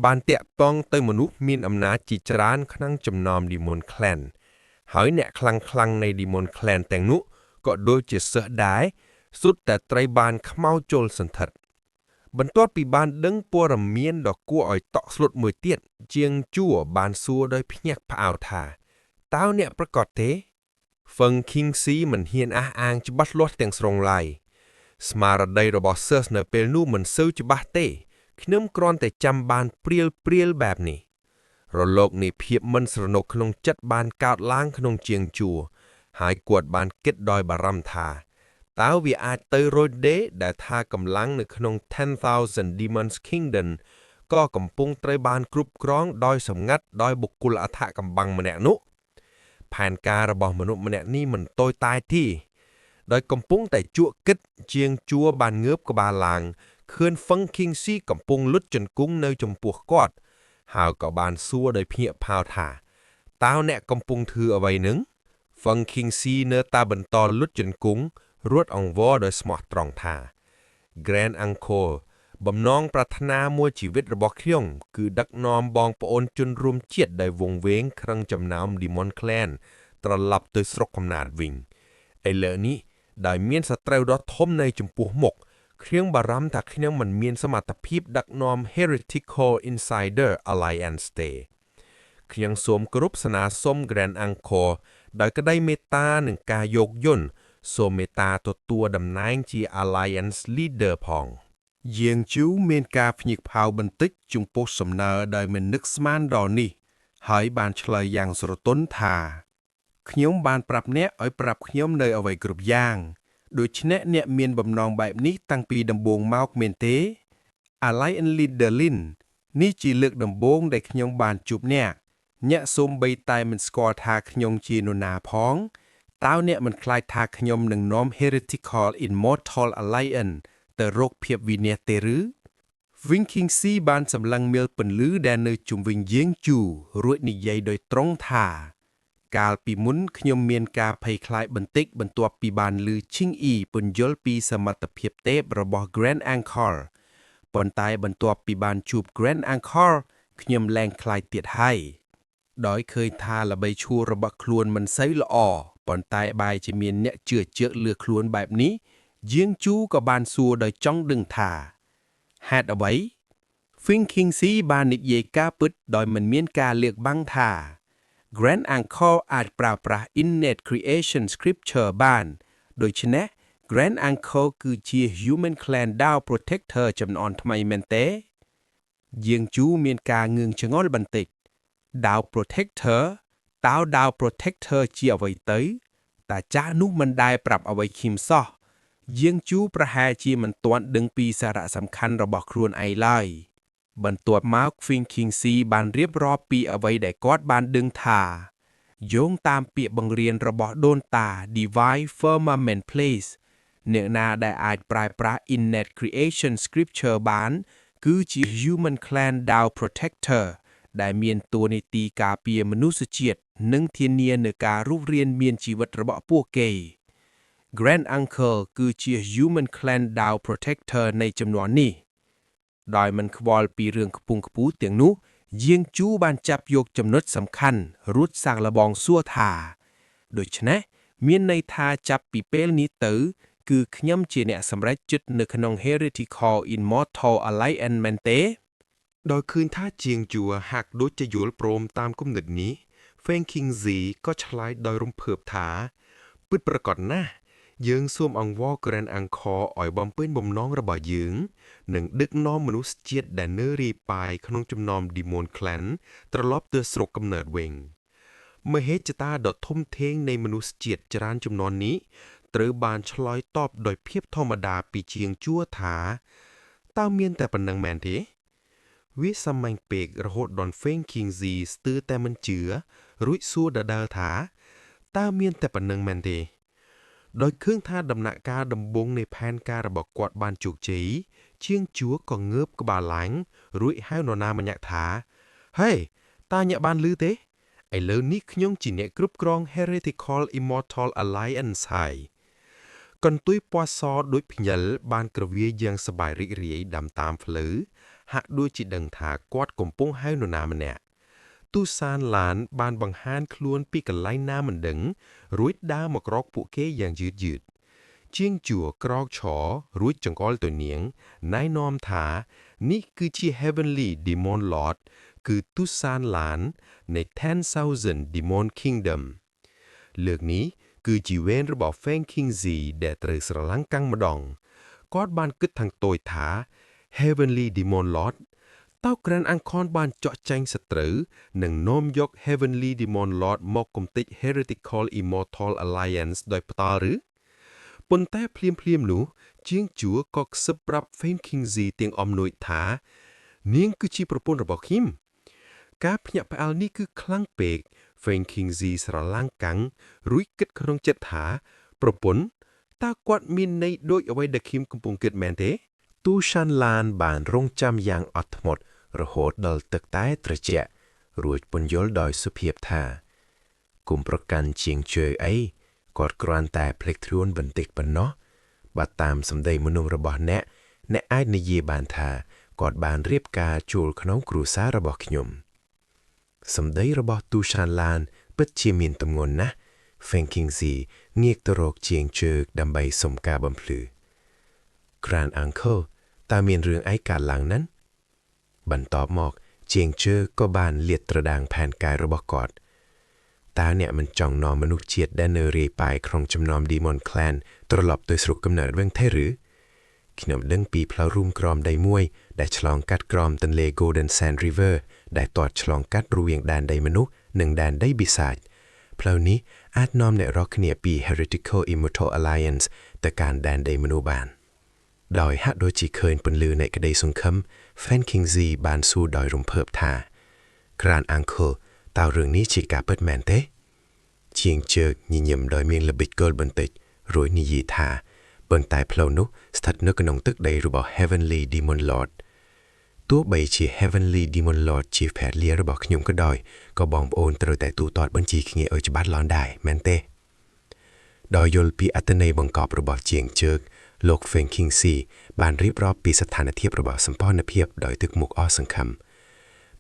បានតាក់ទងទៅមនុស្សមានអំណាចជាច្រើនក្នុងចំណោម Demon Clan ហើយអ្នកខ្លាំងៗនៃ Demon Clan ទាំងនោះក៏ដូចជាសិស្សដែរសុទ្ធតែត្រូវបានខ្មៅចូលសន្ធិដ្ឋបន្ទាប់ពីបានដឹងព័ត៌មានដ៏គួរឲ្យតក់ស្លុតមួយទៀតជាងជួរបានសួរដោយភ្ញាក់ផ្អើលថាតើអ្នកប្រកាសទេ Funking C មិនហ៊ានអះអាងច្បាស់លាស់ទាំងស្រុងឡើយស្មារតីរបស់សិស្សនៅពេលនោះមិនសូវច្បាស់ទេខ្ញុំគ្រាន់តែចាំបានព្រាលបែបនេះរលកនៃភាពមិនស្រណុកក្នុងចិត្តបានកើតឡើងក្នុងជាងជួរហើយគាត់បានគិតដោយបារម្ភថាតើវាអាចទៅរួចទេដែលថាកម្លាំងនៅក្នុង 10,000 Demons Kingdom ក៏កំពុងត្រូវបានគ្រប់គ្រងដោយសម្ងាត់ដោយបុគ្គលអធិកម្បាំងម្នាក់នោះផែនការរបស់មនុស្សម្នាក់នេះមិនតូចតាចទេដោយកំពុងតែជក់គិតជាងជួរបានងើបក្បាលឡើងឃើញ Funking C កំពុងលុតជង្គង់នៅចំពោះគាត់ហើយក៏បានសួរដោយភ្ញាក់ផ្អើលថាតើអ្នកកំពុងធ្វើអ្វីនឹង Funking C នៅតែបន្តលុតជង្គង់រត់អង្វរដោយស្មោះត្រង់ថា Grand Uncle បំណងប្រាថ្នាមួយជីវិតរបស់ខ្ញុំគឺដឹកនាំបងប្អូនជនរួមជាតិដែលវង្វេងក្នុងចំណោម Demon Clan ត្រឡប់ទៅស្រុកកំណើតវិញឥឡូវនេះដោយមានសត្រូវដ៏ធំនៅចំពោះមុខខ្ញុំបារម្ភថាខ្ញុំមិនមានសមត្ថភាពដឹកនាំ Heretical Insider Alliance ទេខ្ញុំសូមគោរពស្នើសុំ Grand Uncle ដោយក្តីមេត្តានិងការយោគយល់សូមមេត្តាទទួលតំណែងជា Alliance Leader ផងយាងជូមានការភ្ញាក់ផ្អើលបន្តិចចំពោះសំណើដោយមិននឹកស្មានដល់នេះហើយបានឆ្លើយយ៉ាងស្រទន់ថាខ្ញុំបានប្រាប់អ្នកឲ្យប្រាប់ខ្ញុំនៅអ្វីគ្រប់យ៉ាងដូច្នេះអ្នកមានបំណងបែបនេះតាំងពីដំបូងមកមែនទេ Alliance Leader Lin នេះជាលើកដំបូងដែលខ្ញុំបានជួបអ្នកសូមបីតែមិនស្គាល់ថាខ្ញុំជានរណាផងតើអ្នកមិនខ្លាចថាខ្ញុំនឹងនាំ Heretical Immortal Alliance ទៅរកភាពវិនាសទេឬ Funking C បានសម្លឹងមើលពន្លឺដែលនៅជុំវិញយាងជូរួចនិយាយដោយត្រង់ថាកាលពីមុនខ្ញុំមានការភ័យខ្លាចបន្តិចបន្ទាប់ពីបានឮឈីងអ៊ីពន្យល់ពីសមត្ថភាពទេពរបស់ Grand Uncle ប៉ុន្តែបន្ទាប់ពីបានជួប Grand Uncle ខ្ញុំលែងខ្លាចទៀតហើយដោយឃើញថាល្បីឈ្មោះរបស់ខ្លួនមិនសូវល្អប៉ុន្តែបែរជាមានអ្នកជឿជាក់លើខ្លួនបែបនេះយាងជូក៏បានសួរដោយចង់ដឹងថាហេតុអ្វី Funking C បាននិយាយការពិតដោយមិនមានការលាកបាំងថា Grand Uncle អាចប្រើប្រាស់ Innate Creation Scripture បានដូច្នេះ Grand Uncle គឺជា Human Clan Dao Protector ចំនួនថ្មីមែនទេយាងជូមានការងឿងឆ្ងល់បន្តិច Dao Protector តើ Dao Protector ជាអ្វីទៅតាចាស់នោះមិនដែលប្រាប់អ្វីឃីមសោះយាងជូប្រហែលជាមិនទាន់ដឹងពីសារៈសំខាន់របស់ខ្លួនឯងឡើយបន្ទាប់មក Funking C បានរៀបរាប់ពីអ្វីដែលគាត់បានដឹងថាយោងតាមពាក្យបង្រៀនរបស់ដូនតា Divine Firmament Place អ្នកណាដែលអាចប្រើប្រាស់ Innate Creation Scripture បានគឺជា Human Clan Dao Protector ដែលមានតួនាទីការពារមនុស្សជាតិនិងធានានូវការរស់រានមានជីវិតរបស់ពួកគេ Grand Uncle គឺជា Human Clan Dao Protector នៃចំនួននេះដោយមិនខ្វល់ពីរឿងខ្ពង់ខ្ពស់ទាំងនោះយាងជូបានចាប់យកចំណុចសំខាន់រួចសាកល្បងសួរថាដូច្នេះមានន័យថាចាប់ពីពេលនេះទៅគឺខ្ញុំជាអ្នកសម្រេចចិត្តនៅក្នុង Heretical Immortal Alliance មែនទេដោយឃើញថាជាងជួរហាក់ដូចជាយល់ព្រមតាមគំនិតនេះ Funking Z ក៏ឆ្លើយដោយរំភើបថាពិតប្រាកដណាស់យើងសូមអង្វរ Grand Uncle ឲ្យបំពេញបំណងរបស់យើងនិងដឹកនាំមនុស្សជាតិដែលនៅរាយប៉ាយក្នុងចំណោម Demon Clan ត្រឡប់ទៅស្រុកកំណើតវិញមហេច្ឆតាដ៏ធំធេងនៃមនុស្សជាតិច្រើនជំនាន់នេះត្រូវបានឆ្លើយតបដោយភាពធម្មតាពីជាងជួរថាតើមានតែប៉ុណ្្នឹងមែនទេ វាសាមញ្ញពេករហូតដល់ហ្វេងឃីងស៊ីស្ទើរតែមិនជឿរួចសួរដដែលថាតើមានតែប៉ុណ្្នឹងមែនទេដោយឃើញថាដំណាក់កាលដំបូងនៃផែនការរបស់គាត់បានជោគជ័យជាងជួរក៏ងើបក្បាលឡើងរួចហៅនរណាម្នាក់ថាហេតើអ្នកបានឮទេឥឡូវនេះខ្ញុំជាអ្នកគ្រប់គ្រង Heretical Immortal Alliance ហើយកន្ទុយពណ៌សដូចភ្ញិលបានក្រវាយ៉ាងសប្បាយរីករាយដាំតាមផ្លូវហាក់ដូចជាដឹងថាគាត់កំពុងហៅនរណាម្នាក់ទូសានឡានបានបង្ហាញខ្លួនពីកន្លែងណាមិនដឹងរួចដើរមករកពួកគេយ៉ាងយឺតជាងជួរក្រោកឈររួចចង្អុលទៅនាងណែនាំថានេះគឺជា Heavenly Demon Lord គឺទូសានឡាននៃ 10,000 Demon Kingdom លើកនេះគឺជាវេនរបស់ Feng Qingzi ដែលត្រូវស្រឡាំងកាំងម្ដងគាត់បានគិតទាំងតូចថា Heavenly Demon Lord តើក្រានអង្គនបានចော့ចាញ់សត្រូវនិងនាំយក Heavenly Demon Lord មកគំតិច Heretical Immortal Alliance ដោយផ្ទាល់ឬប៉ុន្តែភ្លាមនោះជាងជួរក៏ខ្សឹបប្រាប់ Feng Qingzi ទាំងអំនួចថានាងគឺជាប្រពន្ធរបស់ខ្ញុំការភ្ញាក់ផ្អើលនេះគឺខ្លាំងពេក Feng Qingzi ស្រឡាំងកាំងរួចគិតក្នុងចិត្តថាប្រពន្ធតើគាត់មានន័យដូចអ្វីដែលខ្ញុំកំពុងគិតមែនទេទូសានឡានបានរងចាំយ៉ាងអត់ធ្មត់រហូតដល់ទឹកតែត្រជាក់រួចពន្យល់ដោយសុភាពថាគុំប្រកាន់ជាងជើអីគាត់គ្រាន់តែភ្លេចខ្លួនបន្តិចប៉ុណ្ណោះបើតាមសម្ដីមនុស្សរបស់អ្នកអាចនិយាយបានថាគាត់បានរៀបការជួលក្នុងគ្រួសាររបស់ខ្ញុំសម្ដីរបស់ទូសានឡានពិតជាមានទម្ងន់ណាស់ Feng Qingzi ងាកទៅរកជាងជើដើម្បីសុំការបំភ្លឺ Grand Uncle តើមានរឿងអីកើតឡើងนั้นបន្ទាប់មកជាងជើក៏បានលាតត្រដាងផែនការរបស់គាត់តើអ្នកមិនចង់នាំមនុស្សជាតិដែលនៅរាយប៉ាយក្នុងចំណោម Demon Clan ត្រឡប់ទៅស្រុកកំណើតវិញទេឬខ្ញុំដឹងពីផ្លូវរួមក្រមដីមួយដែលឆ្លងកាត់ក្រមទន្លេ Golden Sand River ដែលទាត់ឆ្លងកាត់រវាងដែនដីមនុស្សនិងដែនដីបិសាចផ្លូវនេះអាចនាំអ្នករកគ្នាពី Heretical Immortal Alliance ទៅកាន់ដែនដីមនុស្សបានដោយហាក់ដូចជាឃើញពន្លឺនៃក្តីសង្ឃឹម Feng Qingzi បានសួរដោយរំភើបថា Grand Uncle តើរឿងនេះជាការពិតមែនទេជាងជើកញញឹមដោយមានល្បិចគល់បន្តិចរួចនិយាយថាប៉ុន្តែផ្លូវនោះស្ថិតនៅក្នុងទឹកដីរបស់ Heavenly Demon Lord ទោះបីជា Heavenly Demon Lord ជាភរិយារបស់ខ្ញុំក៏ដោយក៏បងប្អូនត្រូវតែទូទាត់បញ្ជីគ្នាឲ្យច្បាស់លាស់ដែរមែនទេដោយយល់ពីអត្ថន័យបង្កប់របស់ជាងជើកលោក Feng Qingzi បានរៀបរាប់ពីស្ថានភាពរបស់សម្ព័ន្ធភាពដោយទឹកមុខអស់សង្ឃឹម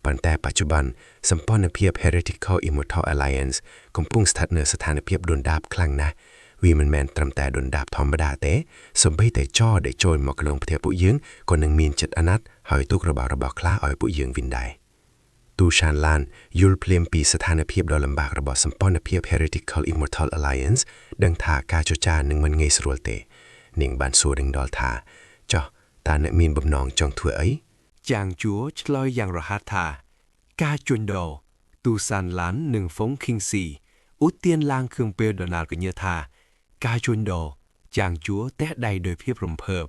ប៉ុន្តែបច្ចុប្បន្នសម្ព័ន្ធភាព Heretical Immortal Alliance កំពុងស្ថិតនៅស្ថានភាពដុនដាបខ្លាំងណាស់វាមិនមែនត្រឹមតែដុនដាបធម្មតាទេសូម្បីតែចដែលចូលមកក្នុងផ្ទះពួកយើងក៏នឹងមានចិត្តអាណត្តិហើយទុករបស់ខ្លះឲ្យពួកយើងវិញដែរទូសានឡានយល់ភ្លាមពីស្ថានភាពដ៏លំបាករបស់សម្ព័ន្ធភាព Heretical Immortal Alliance ដឹងថាការចរចានឹងមិនងាយស្រួលទេនាងបានសួរនឹងដល់ថាចុះតើអ្នកមានបំណងចង់ធ្វើអីចាងជួឆ្លើយយ៉ាងរហ័សថាការជួញដូរទូសានឡាននិង Feng Qingzi ឧទានឡើងគ្រឿងពេលដណាលកញ្ញាថាការជួញដូរចាងជួតេះដៃដោយភាពរំភើប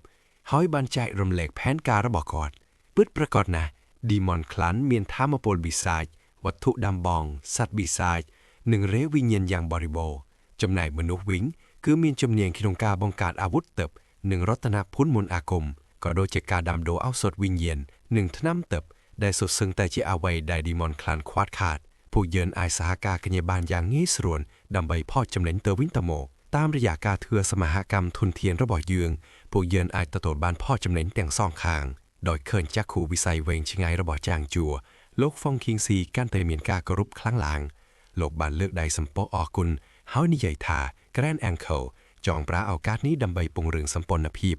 ហើយបានចែករំលែកផែនការរបស់គាត់ពិតប្រាកដណាស់ Demon Clan មានថាមពលបិសាចវត្ថុដាំបងសត្វបិសាចនិងរេវិញ្ញាណយ៉ាងបរិបូរណ៍ចំណែកមនុស្សវិញគឺមានជំនាញក្នុងការបង្កើតអាវុធទិព្វនិងរតនភូនមន្តអាគមក៏ដូចជាការដាំដុះឱសថវិញ្ញាណនិងថ្នាំទិព្វដែលសុទ្ធសឹងតែជាអ្វីដែល Demon Clan ខ្វះខាតពួកយើងអាចសហការគ្នាបានយ៉ាងងាយស្រួលដើម្បីផកចំណេញទៅវិញទៅមកតាមរយៈការធ្វើសមាហកម្មធនធានរបស់យើងពួកយើងអាចទទួលបានផលចំណេញទាំងសងខាងដោយឃើញចាក់ខូវិស័យវែងឆ្ងាយរបស់ចាងជួលោក Feng Qingzi កាន់តែមានការគោរពខ្លាំងឡើងលោកបានលើកដៃសំពះអរគុណហើយនិយាយថា Grand Uncle ចង់ប្រើឱកាសនេះដើម្បីពង្រឹងសម្ព័ន្ធភាព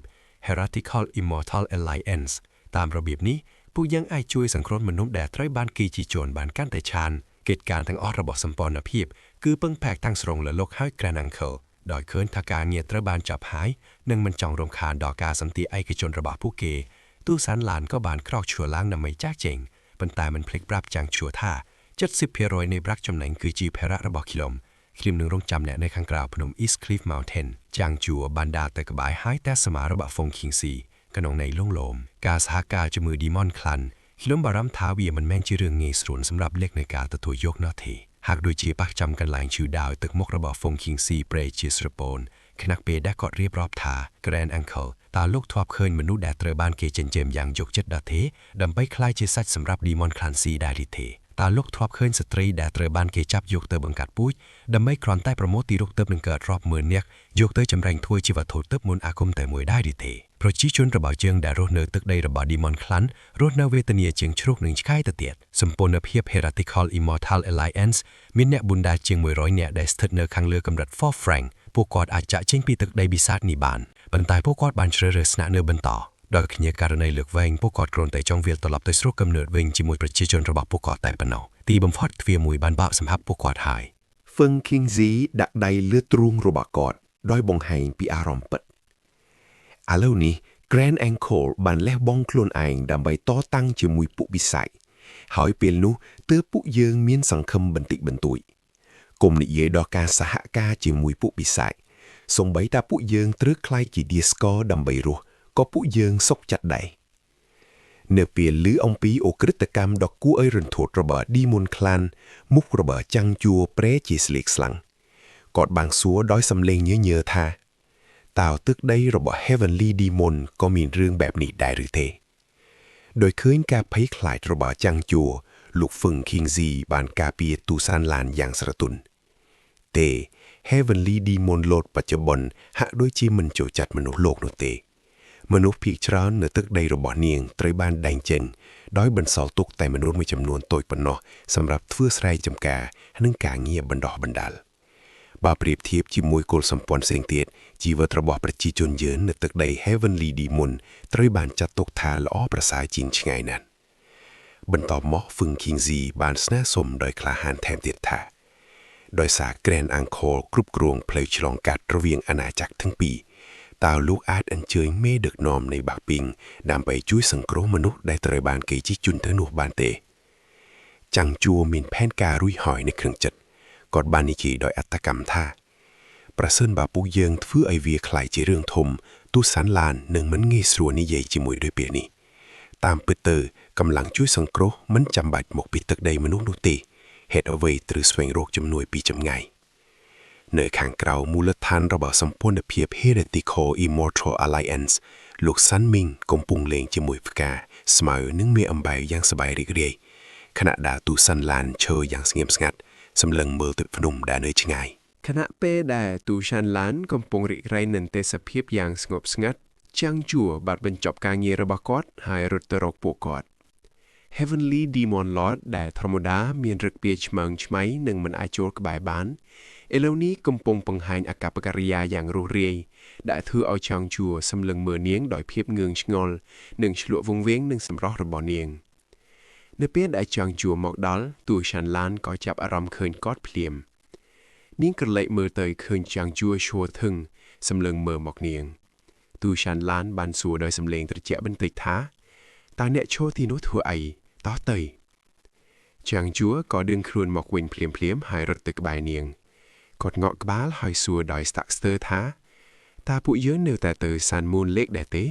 Heretical Immortal Alliance តាមរបៀបនេះពួកយើងអាចជួយសង្គ្រោះមនុស្សដែលត្រូវបានគេជីជន់បានកាន់តែឆានកិច្ចការទាំងអស់របស់សម្ព័ន្ធភាពគឺពឹងផ្អែកទាំងស្រុងលើលោកហើយ Grand Uncle ដោយឃើញថាការងារត្រូវបានចាប់ហើយនិងមិនចង់រំខានដល់ការសន្តិឯកជនរបស់ពួកគេទូសានឡានក៏បានក្រោកឈរឡើងដើម្បីចាស់ចេញប៉ុន្តែមិនភ្លេចប្រាប់ចាងឈួរថា 70% នៃប្រាក់ចំណេញគឺជាភារៈរបស់ខ្ញុំនឹងរងចាំអ្នកនៅខាងក្រៅភ្នំ East Cliff Mountain ចាងជួបានដើរទៅក្បែរហើយតែសមារបស់ Feng Qingzi ក្នុងន័យលងលោមការសហការជាមួយ Demon Clan ล้มบารำท้าเวียมันแม่นชื่อเรื่องเงยสวนสำหรับเล็กในการตะถวยยกนาทีหากโดยเจียปักจำกันหลายชื่อดาวตึกมกระบอกฟงคิงซีเปรย์เจสระโปนขนักเปได้กอดเรียบรอบทาแกรนแองเคิลตาลูกทวบเคยมนุษย์แดดเตอบ้านเกเจนเจมอย่างยกเจ็ดดาเทดำไปคล้ายเจสัตสำหรับดีมอนคลานซีได้ดิเทตาลูกทวบเคยสตรีแดดเตอบ้านเกจับยกเตอบังกัดปุ้ยดำไม่ครอนใต้ประโมตีลูกเติบหนึ่งเกิดรอบเหมือนเนียกยกเตอจำแรงถ้วยชีวโทเติบมุนอาคมแต่มวยได้ดิเทเพราะชี้ชนระบาดเจียงแดดรถเนอตึกได้ระบาดดีมอนคลันรถเนอเวตเนียเจียงชรุกหนึ่งค่ายตะเตียดสมปนเพียบเฮราติคอลอิมมอร์ทัลเอลไลแอนซ์มินเนบุนดาเจียงมวยร้อยเนี่ยได้สเตเนอคังเลือกำรัดฟอร์แฟรงพวกกอดอาจจะเชิงปีตึกได้บิซาดนิบานบรรทายพวกกอดบานเชรสนาเนื้อบรรต่อโดยขยายการในเลือกเวงพวกกอดกรนแต่จองเวียลตลอดโดยสรุปกำเนิดเวงจิมวยประชาชนระบาดพวกกอดแต่ปนเอาตีบำฟอดเวียมวยบานบ่าวสำหับพวกกอดหายเฟิงคิงซีดักใดเลือดตรุงระบากอดด้อยบงไฮปีอารอมเปิดอาเล่านี้แกรนแองโคลบันแล้วบ้องโคลนไอดำใบต่อตั้งจิมวยปุบิไซหอยเปียนนูเตื้อปุเยิงเมียนสังคมบันติบันตุยกลมนิเยดอการสหกาจิมวยปุบิไซส่งใบตาปุเยิงตรึกคลายจีดีสกอดำใบรัวก็ปุเยิงซกจัดใดเนื้อเปลี่ยนหรือองปีโอกฤตกรรมดอกกู้รันโถดระเบิดดีมนคลันมุกระเบิดจังจัวเปรจีสเล็กสลังกอดบางสัวด้อยสำเลงเยอะทาตาวตึกได้ระเบิดเฮเวนลี่ดีมนก็มีเรื่องแบบนี้ได้หรือเทโดยคืนกาไพคลายระเบิดจังจัวลูกฟึ่งคิงซีบานกาเปียตูซานลานอย่างสระตุนเตเฮเวนลี่ดีมนโลดปัจจุบันหะด้วยจีมันโจจัดมนุษย์โลกโนเตมนุษย์ผีชราเนื้อตึกได้ระบอเนียงไตรบ้านแดงเจนด้อยบรรสอตุกแต่มนุษย์มีจำนวนตัวปนเนาะสำหรับเพื่อใส่จำกานึ่งกาเงียบบันดอบบันดาลบาเปรียบเทียบจิมวยโกลสัมปอนเสียงเตียดจีวตระบอประจีจนเยินเนื้อตึกได้เฮเวนลีดีมุนไตรบ้านจัดตกทาละอ้อประสายจีนชไงนั้นบรรทอบหมอฟึงคิงซีบานสนาสมโดยคลาหานแถมเตียดทาโดยสาแกรนอังโคลกรุบกรวงเพลย์ฉลองกัดระเวียงอาณาจักรทั้งปีตาวลูกอาดอันเจยเม่เด็กนอมในบากปิงนำไปช่วยสังเคราะห์มนุษย์ได้ตรบานเกจิจุนเทนุบานเตจังจัวมินแพนการุยหอยในเครื่องจัดกอดบานิกีโดยอัตกรรมท่าประเสริญบาปุเยิงฟื้อไอเวียคลายจีเรื่องทมตุสันลานหนึ่งมันงี้สรัวนิเยจิมวยด้วยเปียนี้ตามเปิดเตอกำลังช่วยสังเคราะห์มันจำบัดหมกปิดตึกใดมนุษย์นุตีเหตุเอาไว้ตรือสวงโรคจำนวนปีจำไงเนื้อข้างเกลามูลฐานระบาดสัมพันธ์เพียบเฮเรติโคอิมมอร์ทัลอะไลแอนซ์ลูกซันมิงกงปุงเลงจมวยฟกาสมัยนึ่งเมียอัมใบยังสบายเรียกขณะดาตูซันลานเชยอย่างสงบสงัดสำเริงเมือติดพนุ่มดาเนยชงายขณะเป้ได้ตูชันล้านกำปงริไรนันเตสเพียบอย่างสงบสงัดจังจั่วบัดบรรจบการเยระบากอดหายรถตรกปวกกอด Heavenly Demon Lord ได้ธรรมดามีรึกเปียชมังชไมหนึ่งมันอาโจรกบายบานเอเลวนี้กำปงปังหายอากาศปกิริยาอย่างรูเรียได้ถือเอาจังจั่วสำเริงเมือเนียงดอยเพียบเงืองชงอลหนึ่งฉลววงเว้งหนึ่งสำรอระบอเนียงเนื้อเปียได้จังจั่วหมอกดอลตูชันล้านก็จับอารมณ์เคินกอดเพลียมนิ่งกระเลยมือเตยเคินจังจั่วชัวทึงสำเริงเมือหมอกเนียงตูชันล้านบันสัวโดยสำเลงตระเจาะบันติท้าตาเนโชตีนุทัวไอต่อเตยจังจั่วก็ดึงครูนหมอกวินเพลียมหายรถตึกใบเนียงกดเงาะกบ้าหอยสัวดอยสตักสเตอร์ท้าตาผู้เยอะเนื้อแต่เตยซันมูลเล็กแดเต้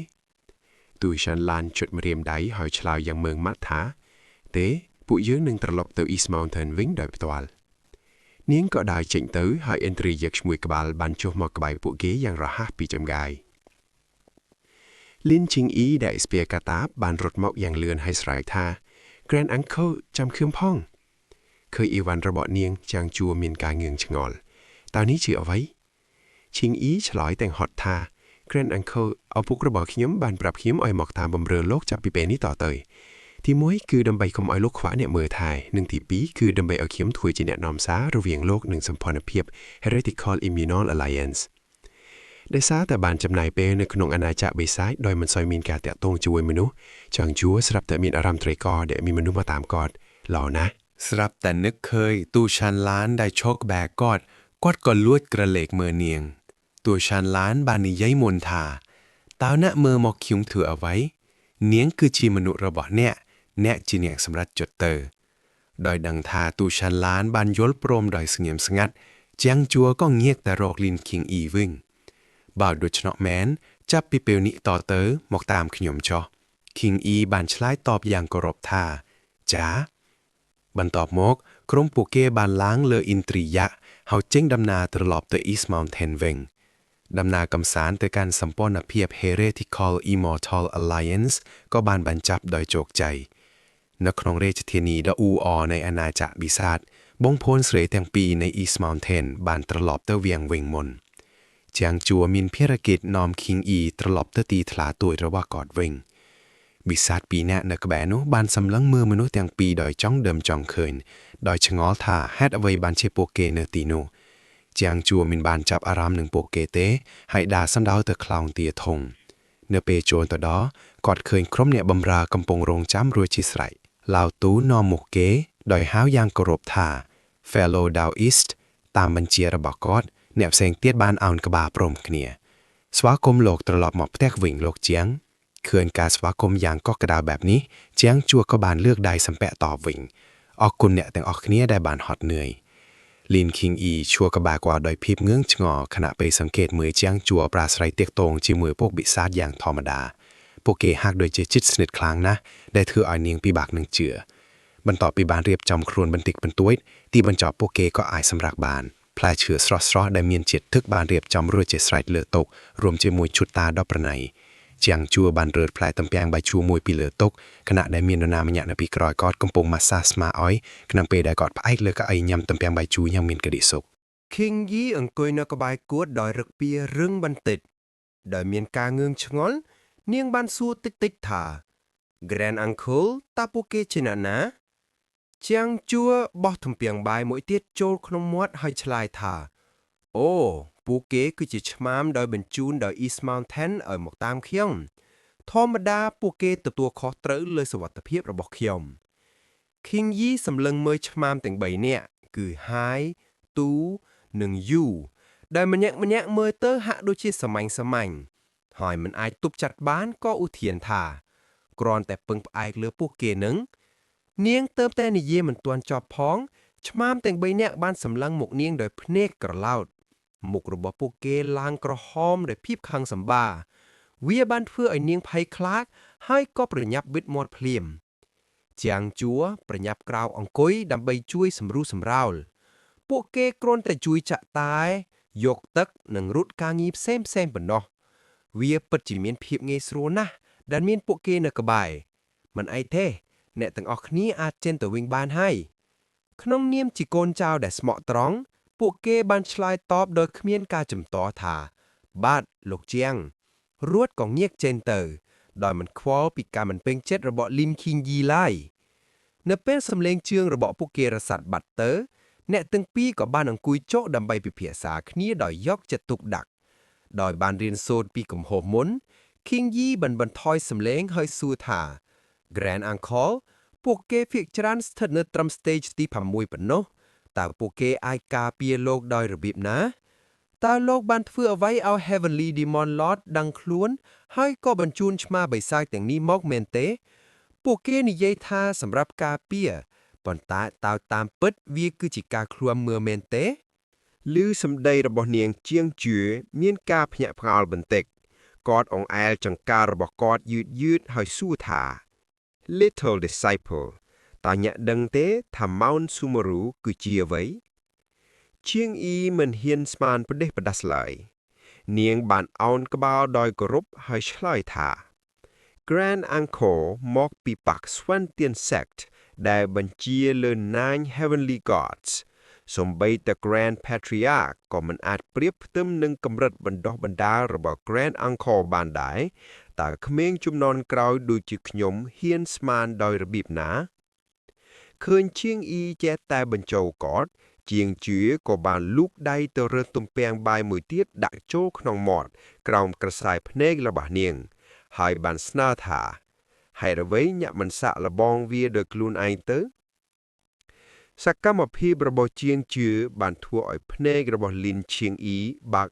ตูชันลานจุดมาเรียมไดหอยฉลาวยังเมืองมัดท้าเต้ผู้เยอะหนึ่งตลบเตออีสมาวน์เทนวิ่งโดยตัวเนียงก็ได้เจ๋งเตอหอยเอ็นทรียักษ์มวยกบาลบันโจหมอกกบายผู้เก๋ยังรอฮาปีจำกายลินชิงอีได้สเปียกาตาบานรถหมอกอย่างเลือนให้สลายท่าแกรนอังเคิลจำเครื่องพ่องเคยอีวันระเบาะเนียงจางจัวมีนกาเงืองชงอลตอนนี้ชื่อเอาไว้ชิงอีฉลอยแต่งฮอตท่าแกรนอังเคิลเอาพุกระเบาะขี้ยมบานปรับขี้ยมอ้อยหมอกตามบำเรอโลกจับปีเปนี้ต่อเตยที่มวยคือดำใบคมอ้อยโลกขวาเนี่ยเมื่อไทยหนึ่งที่ปีคือดำใบเอาขี้ยมถวยจีเนตนอมซาระเวียงโลกหนึ่งสัมพันธ์เพียบ Heretical Immunal Allianceได้ซาแต่บานจำนายเปในขนมอาณาจักรใบซ้ายโดยมันซอยมีนการแตะตรงจวยมนุษย์จังจัวสลับแต่มีอารามเตรกอเดี๋ยวมีมนุษย์มาตามกอดหล่อนะสลับแต่นึกเคยตูชันล้านได้โชคแบกกอดก่อนลวดกระเหลกเมือเนียงตัวชันล้านบานนี้ย้ายมนทาตาวหน้าเมือหมอกคิ้มถือเอาไว้เนียงคือชีมนุษย์ระบอเนี่ยจีเนียงสำรัดจดเตอดอยดังทาตูชันล้านบานยลโปรมดอยเสงี่ยมสงัดเจียงจัวก็เงียกแต่รอกลินคิงอีวิ่งบ่าวโดยชนะแมนจับปีเปลนิต่อเตอหมอกตามขยมจอ คิงอีบานឆ្លើយតបយ៉ាងគោរពថាចាបន្ទាប់មកក្រុមពួកគេបានឡើងលើអ៊ីនទ្រីយ៉ាហើយចេញដំណើរត្រឡប់ទៅ East Mountain វិញដំណើរកំសាន្តទៅកាន់សម្ព័ន្ធភាព Heretical Immortal Alliance ក៏បានបញ្ចប់ដោយជោគជ័យនៅក្នុងរាជធានីដ៏អ៊ូអរនៃអាណាចក្របិសាចបងប្អូនស្រីទាំងពីរនៃ East Mountain បានត្រឡប់ទៅវាំងវិញមុនជាងជួមានភារកិច្ចនាំ King E ត្រឡប់ទៅទីថ្លាទួយរបស់គាត់វិញបិសាចពីរនាក់នៅក្បែរនោះបានសម្លឹងមើលមនុស្សទាំងពីរដោយចង់ដើមចង់ឃើញដោយឆ្ងល់ថាហេតុអ្វីបានជាពួកគេនៅទីនោះជាងជួមិនបានចាប់អារម្មណ៍នឹងពួកគេទេហើយដើរសំដៅទៅខ្លោងទាធំនៅពេលចូលទៅដល់គាត់ឃើញក្រុមអ្នកបម្រើកំពុងរងចាំរួចជាស្រេចឡាវទូនាំមុខគេដោយហៅយ៉ាងគោរពថា Fellow Taoist តាមបញ្ជារបស់គាត់អ្នកផ្សេងទៀតបានអោនក្បាលព្រមគ្នាស្វាគមន៍លោកត្រឡប់មកផ្ទះវិញលោកជាងឃើញការស្វាគមន៍យ៉ាងកក់ក្ដៅបែបនេះជាងជួក៏បានលើកដៃសំពះតបវិញអរគុណអ្នកទាំងអស់គ្នាដែលបានហត់នឿយលីន King E ជួក៏បានគាត់ដោយភាពងឿងឆ្ងល់ខណៈពេលសង្កេតមើលជាងជួប្រាស្រ័យទាក់ទងជាមួយពួកបិសាចយ៉ាងធម្មតាពួកគេហាក់ដូចជាជិតស្និទ្ធខ្លាំងណាស់ដែលធ្វើឲ្យនាងពិបាកនឹងជឿបន្ទាប់ពីបានរៀបចំខ្លួនបន្តិចបន្តួចទីបញ្ចប់ពួកគេក៏អាចសម្រាកបានផ្លែឈើស្រស់ៗដែលមានជាតិទឹកបានរៀបចំរួចជាស្រេចលើតុរួមជាមួយឈុតតាដ៏ប្រណីជាងជួបានរើផ្លែតំពាំងបាយជូរមួយពីលើតុខណៈដែលមាននរណាម្នាក់នៅពីក្រោយគាត់កំពុងម៉ាស្សាស្មាអោយក្នុងពេលដែលគាត់ផ្អែកលើកៅអីញ៉ាំតំពាំងបាយជូរយ៉ាងមានក្ដីសុខ King Yi អង្គុយនៅក្បែរគួតដោយរឹកពីរឹងបន្តិចដោយមានការងឿងឆ្ងល់នាងបានសួរតិចៗថា Grand Uncle តើពួកគេជាអ្នកណាជាងជួបោះទំពាំងបាយមួយទៀតចូលក្នុងមាត់ហើយឆ្លើយថាអូពួកគេគឺជាឆ្មាមដោយបញ្ជូនដោយ East Mountain ឲ្យមកតាមខ្ញុំធម្មតាពួកគេទទួលខុសត្រូវលើសុវត្ថិភាពរបស់ខ្ញុំ King Yi សម្លឹងមើលឆ្មាមទាំង3នាក់គឺ Hai, Tu និង Yu ដែលម្នាក់មើលទៅហាក់ដូចជាសាមញ្ញហើយមិនអាចទប់ចាត់បានក៏ឧទានថាគ្រាន់តែពឹងផ្អែកលើពួកគេនឹងនាងទៅតែនិយាយមិនទាន់ចប់ផងឆ្មាមទាំង3នាក់បានសម្លឹងមកនាងដោយភ្នែកក្រឡោតមុខរបស់ពួកគេឡើងក្រហមដោយភាពខឹងសម្បារវាបានធ្វើឲ្យនាងភ័យខ្លាចហើយក៏ប្រញាប់បិទមាត់ភ្លាមជាងជួប្រញាប់ក្រោកអង្គុយដើម្បីជួយសម្រួលសម្រាលពួកគេគ្រាន់តែជួយចាក់តែយកទឹកនិងរត់ការងារផ្សេងប៉ុណ្ណោះវាពិតជាមានភាពងាយស្រួលណាស់ដែលមានពួកគេនៅក្បែរមិនអីទេអ្នកទាំងអស់គ្នាអាចចេញទៅវិញបានហើយក្នុងនាមជាកូនចៅដែលស្មោះត្រង់ពួកគេបានឆ្លើយតបដោយគ្មានការចំទាស់ថាបាទលោកជាងរួតក៏ងាកចេញទៅដោយមិនខ្វល់ពីការមិនពេញចិត្តរបស់លីន King Yi ឡើយនៅពេលសំឡេងជើងរបស់ពួកគេរសាត់បាត់ទៅអ្នកទាំងពីរក៏បានអង្គុយចុះដើម្បីពិភាក្សាគ្នាដោយយកចិត្តទុកដាក់ដោយបានរៀនសូត្រពីកំហុសមុន King Yi បានបន្ថយសំឡេងហើយសួរថា Grand Uncle ពួកគេភាគច្រើនស្ថិតនៅត្រឹម stage ទី6ប៉ុណ្ណោះតើពួកគេអាចការពារលោកដោយរបៀបណាតើលោកបានធ្វើអ្វីឲ្យ Heavenly Demon Lord ដឹងខ្លួនហើយក៏បញ្ជូនឆ្មាបិសាចទាំងនេះមកមែនទេពួកគេនិយាយថាសម្រាប់ការពារប៉ុន្តែតើតាមពិតវាគឺជាការឃ្លាំមើលមែនទេឮសម្ដីរបស់នាងជាងជឿមានការភ្ញាក់ផ្អើលបន្តិចគាត់អង្អែលចង្ការរបស់គាត់យឺតហើយសួរថា Little disciple តើអ្នកដឹងទេថា Mount Sumeru គឺជាអ្វីជាងអ៊ីមិនហ៊ានស្មានប្រទេសប្រដាស់ឡើយនាងបានអោនក្បាលដោយគោរពហើយឆ្លើយថា Grand Uncle មកពី Pak Swantian Sect ដែលបញ្ជាលើ Nine Heavenly Gods សូម្បីតែ Grand Patriarch ក៏មិនអាចប្រៀបផ្ទឹមនឹងកម្រិតបណ្ដុះបណ្ដាលរបស់ Grand Uncle បានដែរតើក្មេងជំនាន់ក្រោយដូចជាខ្ញុំហ៊ានស្មានដោយរបៀបណាឃើញជាងអ៊ីចេះតែបញ្ចូលកតជាងជឿក៏បានលូកដៃទៅរើសទំពាំងបាយមួយទៀតដាក់ចូលក្នុងមាត់ក្រោមក្រសែភ្នែករបស់នាងហើយបានស្នើថាហេតុអ្វីញាក់មិនសាក់លបងវាដោយខ្លួនឯងទៅសកម្មភាពរបស់ជាងជឿបានធ្វើឲ្យភ្នែករបស់លីនឈៀងអ៊ីបើក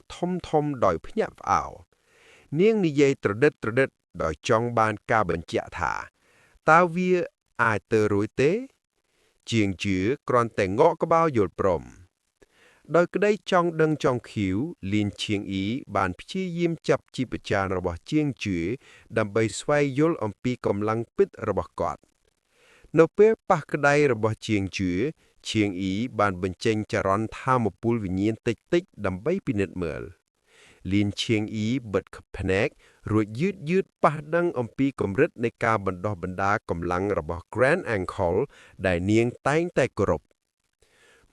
ធំដោយភ្ញាក់ផ្អើលនាងនិយាយត្រដិតដោយចង់បានការបញ្ជាក់ថាតើវាអាចទៅរួចទេជាងជឿគ្រាន់តែងក់ក្បាលយល់ព្រម ដោយក្តីចង់ដឹងចង់ឃ្យូលៀនឈៀងអ៊ីបានព្យាយាមចាប់ជីពចាររបស់ជាងជឿដើម្បីស្វែងយល់អំពីកម្លាំងពិតរបស់គាត់នៅពេលប៉ះក្តីរបស់ជាងជឿឈៀងអ៊ីបានបញ្ចេញចរន្តថាមពលវិញ្ញាណតិចៗដើម្បីពិនិត្យមើលលៀនឈៀងអ៊ីបិទភ្នែករួចយឺតប៉ះដឹងអំពីកម្រិតនៃការបណ្ដោះបណ្ដាកម្លាំងរបស់ Grand Uncle ដែលនាងតែងតែគោរព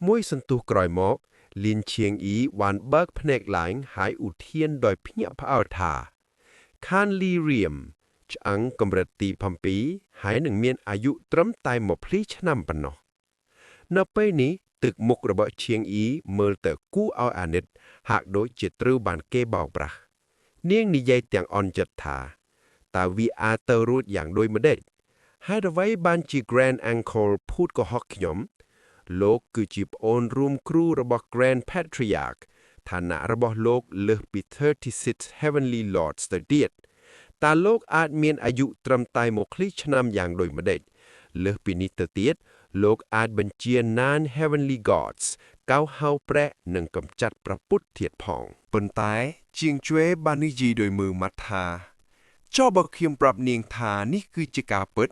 មួយសន្ទុះក្រោយមកលៀនឈៀងអ៊ីបានបើកភ្នែកឡើងហើយឧទានដោយភ្ញាក់ផ្អើលថាខានលីរៀមឆ្អឹងកម្រិតទី7ហើយនឹងមានអាយុត្រឹមតែ20ឆ្នាំប៉ុណ្ណោះនៅពេលនេះទឹកមុខរបស់ឈៀងអ៊ីមើលទៅគួរឲ្យអាណិតហាក់ដូចជាត្រូវបានគេបោកប្រាស់នាងនិយាយទាំងអន់ចិត្តថាតើវាអាចទៅរួចយ៉ាងដូចម្ដេចហើយអ្វីបានជា Grand Uncle ភូតកុហកខ្ញុំលោកគឺជាប្អូនរួមគ្រូរបស់ Grand Patriarch ឋានៈរបស់លោកលើសពី36 Heavenly Lords ទៅទៀតតើលោកអាចមានអាយុត្រឹមតែ20ឆ្នាំយ៉ាងដូចម្ដេចលើសពីនេះទៅទៀតលោកអាចបញ្ជា Nine Heavenly Gods កៅហៅព្រះនិងកម្ចាត់ព្រះពុទ្ធទៀតផងប៉ុន្តែជាងជွဲបាននិយាយដោយមើលមាត់ថាចុះបើខ្ញុំប្រាប់នាងថានេះគឺជាការពិត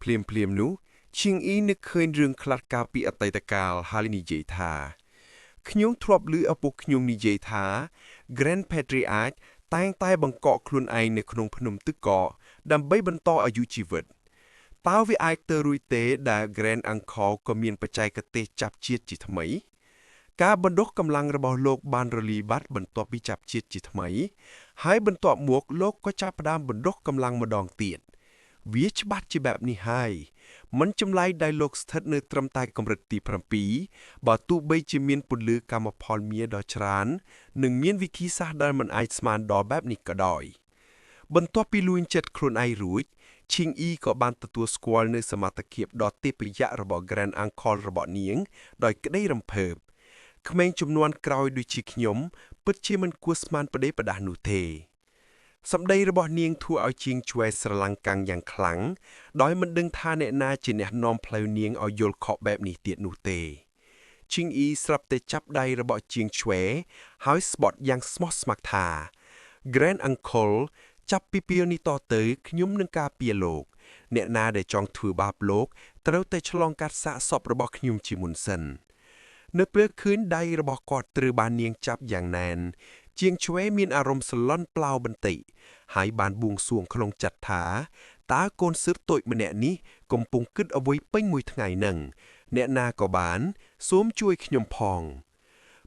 ភ្លាមនោះជាងអ៊ីនឹកឃើញរឿងខ្លះកាលពីអតីតកាលហើយនិយាយថាខ្ញុំធ្លាប់ឮឪពុកខ្ញុំនិយាយថា Grand Patriarch តែងតែបង្កក់ខ្លួនឯងនៅក្នុងភ្នំទឹកកកដើម្បីបន្តអាយុជីវិតតើវាអាចទៅរួចទេដែល Grand Uncle ក៏មានបច្ចេកទេសចាប់ជាតិជាថ្មីការបណ្ដុះកម្លាំងរបស់លោកបានរលាយបាត់បន្ទាប់ពីចាប់ជាតិជាថ្មីហើយបន្ទាប់មកលោកក៏ចាប់ផ្ដើមបណ្ដុះកម្លាំងម្ដងទៀតវាច្បាស់ជាបែបនេះហើយមិនចម្លែកដែលលោកស្ថិតនៅត្រឹមតែកម្រិតទី7បើទោះបីជាមានពន្លឺកម្មផលមាសដ៏ច្រើននិងមានវិធីសាស្ត្រដែលមិនអាចស្មានដល់បែបនេះក៏ដោយបន្ទាប់ពីលួចចិត្តខ្លួនឯងរួចឈីងអ៊ីក៏បានទទួលស្គាល់នូវសមត្ថភាពដ៏ទេពយៈរបស់ Grand Uncle របស់នាងដោយក្តីរំភើបក្មេងជំនាន់ក្រោយដូចជាខ្ញុំពិតជាមិនគួរស្មានផ្ដេសផ្ដាសនោះទេសម្ដីរបស់នាងធ្វើឲ្យជាងជွែស្រឡាំងកាំងយ៉ាងខ្លាំងដោយមិនដឹងថាអ្នកណាជាអ្នកនាំផ្លូវនាងឲ្យយល់ខុសបែបនេះទៀតនោះទេឈីងអ៊ីស្រាប់តែចាប់ដៃរបស់ជាងជွែហើយស្បត់យ៉ាងស្មោះស្ម័គ្រថា Grand Uncle ចាប់ពីពេលនេះតទៅខ្ញុំនឹងការពារលោកអ្នកណាដែលចង់ធ្វើបាបលោកត្រូវតែឆ្លងកាត់សាកសពរបស់ខ្ញុំជាមុនសិននៅពេលឃើញដៃរបស់គាត់ត្រូវបាននាងចាប់យ៉ាងណែនជាងជွែមានអារម្មណ៍ស្រឡន់ផ្លោបន្តិចហើយបានបួងសួងក្នុងចិត្តថាតើកូនសឹកតូចម្នាក់នេះកំពុងគិតអ្វីពេញមួយថ្ងៃនឹងអ្នកណាក៏បានសូមជួយខ្ញុំផង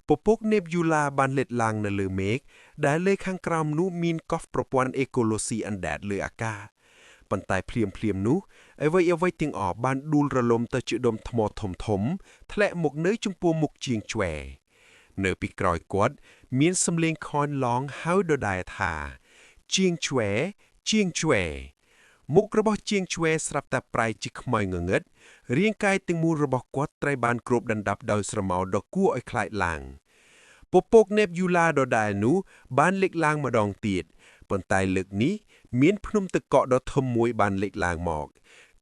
ពពកនេបយូឡាបានលេតឡើងនៅលើមេឃដែលលើខាងក្រោមនោះមានកោះប្រព័ន្ធអេកូឡូស៊ីអណ្ដែតលើអាកាសប៉ុន្តែភ្លាមនោះអ្វីទាំងអស់បានដួលរលំទៅជាដុំថ្មធំធ្លាក់មកនៅចំពោះមុខជាងជွែនៅពីក្រោយគាត់មានសំឡេងខនឡងហៅដដែលថាជាងជွែមុខរបស់ជាងជွែស្រាប់តែប្រែជាខ្មៅងងឹតរាងកាយទាំងមូលរបស់គាត់ត្រូវបានគ្របដណ្ដប់ដោយស្រមោលដ៏គួរឲ្យខ្លាចឡើងពពកនេបយូឡាដដែលនោះបានលេចឡើងម្ដងទៀតប៉ុន្តែលើកនេះមានភ្នំទឹកកកដ៏ធំមួយបានលេចឡើងមក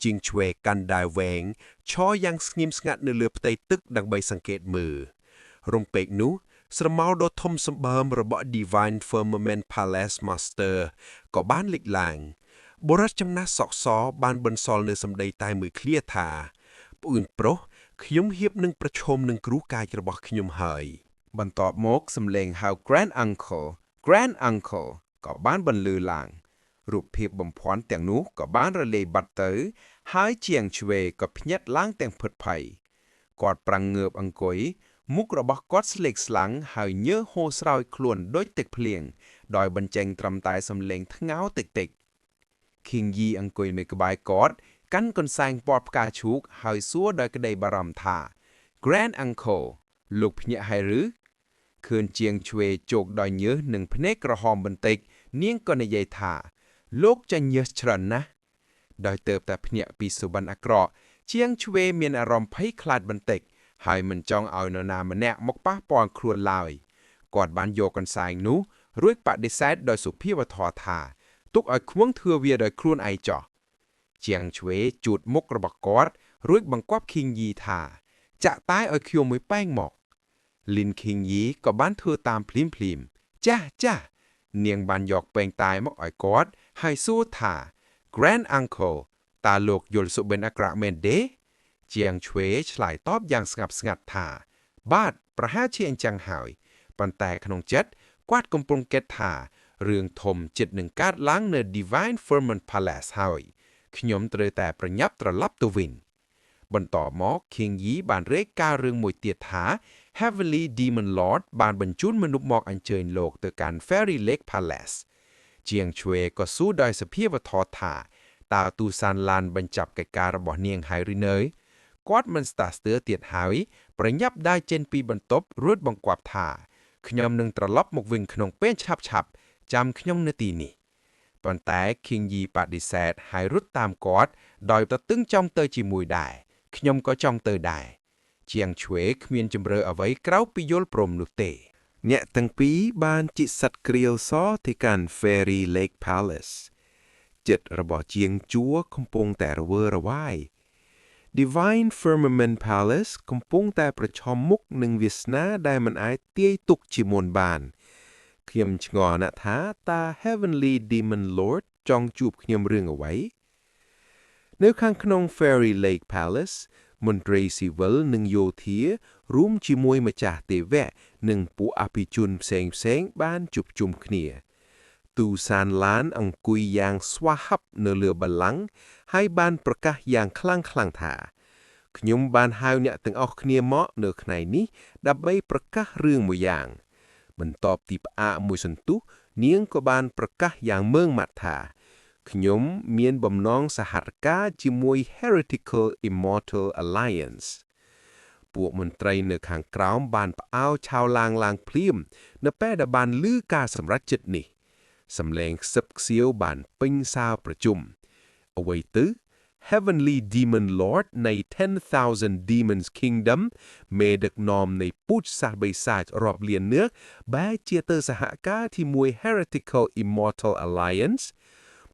ជាងជွែកាន់ដាវវែងឈរយ៉ាងស្ងៀមស្ងាត់នៅលើផ្ទៃទឹកដើម្បីសង្កេតមើលរំពេចនោះស្រមោលដ៏ធំសម្បើមរបស់ Divine Firmament Palace Master ក៏បានលេចឡើងបុរសចំណាស់សក់សបានបន្សល់នៅសម្ដីតែមួយឃ្លាថាប្អូនប្រុសខ្ញុំហៀបនឹងប្រឈមនឹងគ្រូកាចរបស់ខ្ញុំហើយបន្ទាប់មកសំឡេងហៅ Grand Uncle ក៏បានបន្លឺឡើងរូបភាពបំភាន់ទាំងនោះក៏បានរលាយបាត់ទៅហើយជាងជွែក៏ភ្ញាក់ឡើងទាំងផិតភ័យគាត់ប្រាំងងើបអង្គុយមុខរបស់គាត់ស្លេកស្លាំងហើយញើសហូរស្រោចខ្លួនដូចទឹកភ្លៀងដោយបញ្ចេញត្រឹមតែសំឡេងថ្ងោតិចខៀងយីអង្គុយនៅក្បែរគាត់កាន់កន្សែងពណ៌ផ្កាឈូកហើយសួរដោយក្តីបារម្ភថា Grand Uncle លោកភ្ញាក់ហើយឬឃើញជាងជွែជោគដោយញើសនិងភ្នែកក្រហមបន្តិចនាងក៏និយាយថាលោកចាញ់ញើសច្រើនណាស់ដោយទៅតែភ្ញាក់ពីសុបិនអាក្រក់ជាងជွែមានអារម្មណ៍ភ័យខ្លាចបន្តិចហើយមិនចង់ឲ្យនរណាម្នាក់មកប៉ះពាល់ខ្លួនឡើយគាត់បានយកកន្សែងនោះរួចបដិសេធដោយសុភាពធម៌ថាទុកឲ្យខ្វងធ្វើវាដោយខ្លួនឯងចោះជាងជွែជូតមុខរបស់គាត់រួចបង្គាប់ខៀងយីថាចាក់តែឲ្យខ្ញុំមួយប៉ែងមក ลินคิงยีก็บ้านเธอตามพลิมจ้าจ้าเนียงบานหยอกแปลงตายมอกอ้อยกอดให้สู้ถ่า Grand Uncle ตาโลกยลสุเบนอักระเมนเดเจียงเฉวยฉลายตอบอย่างสงับสงัดถ่าบาดประหาเชียงจังหายปันแต่ขนงเจ็ดกวาดกำปงเกตถ่าเรื่องทม7 กาดล้างเน Divine Firmament Palace หายขยมเตรแต่ประยับตระลับตัววินบนต่อมอกคิงยีบานเรกกาเรื่องมวยเตียถา Heavenly Demon Lord บานบรรจุนมนุษย์หมอกอัญเชิญโลกต่อการ Fairy Lake Palace เจียงชเวก็สู้ดอยสะเพียวทอถาตาตูซานลานบรรจับไกการระบอเนียงไฮริเนยกอดมันสตาสเตอร์เตียดหายประยับได้เจนปีบรรทบรุดบังกวาบถาขยมหนึ่งตระลับหมกวิงขนงเป็นฉับจำขยมนาทีนี้ปันแต่คิงยีปฏิเสธหายรุดตามกอดดอยตะตึงจ้องเตยจีมวยได้ขยมก็จ้องเตยได้เจียงเฉวยขมีนจำเรือเอาไว้เกล้าปิโยลปรมนุเตเนี่ยตั้งปีบานจิตสัตเกลียวซอที่การ Fairy Lake Palace 7ระบอเจียงจัวคำปงแต่ระเวอระวาย Divine Firmament Palace คำปงแต่ประชอมมุกหนึ่งวิสนาได้มันอายเตี้ยตุกจิมวนบานเขียมชงอนะท้าตา Heavenly Demon Lord จองจูบเขียมเรื่องเอาไว้ในข้างขนง Fairy Lake Palace มนตรีสิเวลหนึ่งโยเทียรุมจิมวยมาจากเตแวะหนึ่งปูอภิจุนเสงบ้านจุบจุมเนียตูซานล้านอังกุยยางสวาฮับเนเรือบัลลังให้บ้านประกาศอย่างคลั่งถาขยมบ้านหาวเนี่ยตึงเอาเนียเหมาะเนื้อในนี้ดับใบประกาศเรื่องมวยอย่างมันตอบตีปะมวยสันตุเนียงก็บ้านประกาศอย่างเมืองมัดถาขยมเมียนบำน้องสหัสกาจิมวย Heretical Immortal Alliance พวกมนตรีเนื้อข้างกราวบานปะอ้าวชาวลางพลีมเนื้อแป้ดบานลือกาสำรัจจิตนี่สำแรงซับเซียวบานปิ้งซาวประจุมเอาไว้ตื้อ Heavenly Demon Lord ใน 10,000 Demons Kingdom เมดักนอมในปุจซาใบซาจรอบเลียนเนื้อแบเจียเตอร์สหกาที่มวย Heretical Immortal Alliance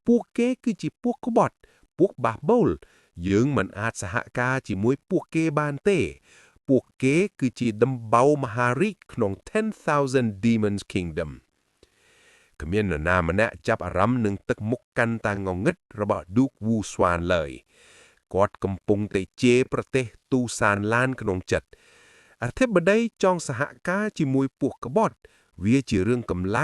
พวกเก้คือจีพวกกบฏพวกบาเบิลยึงมันอาจสหกาจีมวยพวกเกบานเต้พวกเก้คือจีดำเบามหาริกขนง 10,000 Demons Kingdomขมีนนามันนะจับอารมณ์หนึ่งตึกมุกกันตางงดระบาดดูกวูสวานเลยกอดกำปงเตเจประเทศตูซานล้านขนงจัดอาเทบได้จองสหกาจีมวยพวกกบฏเวียจีเรื่องกำไล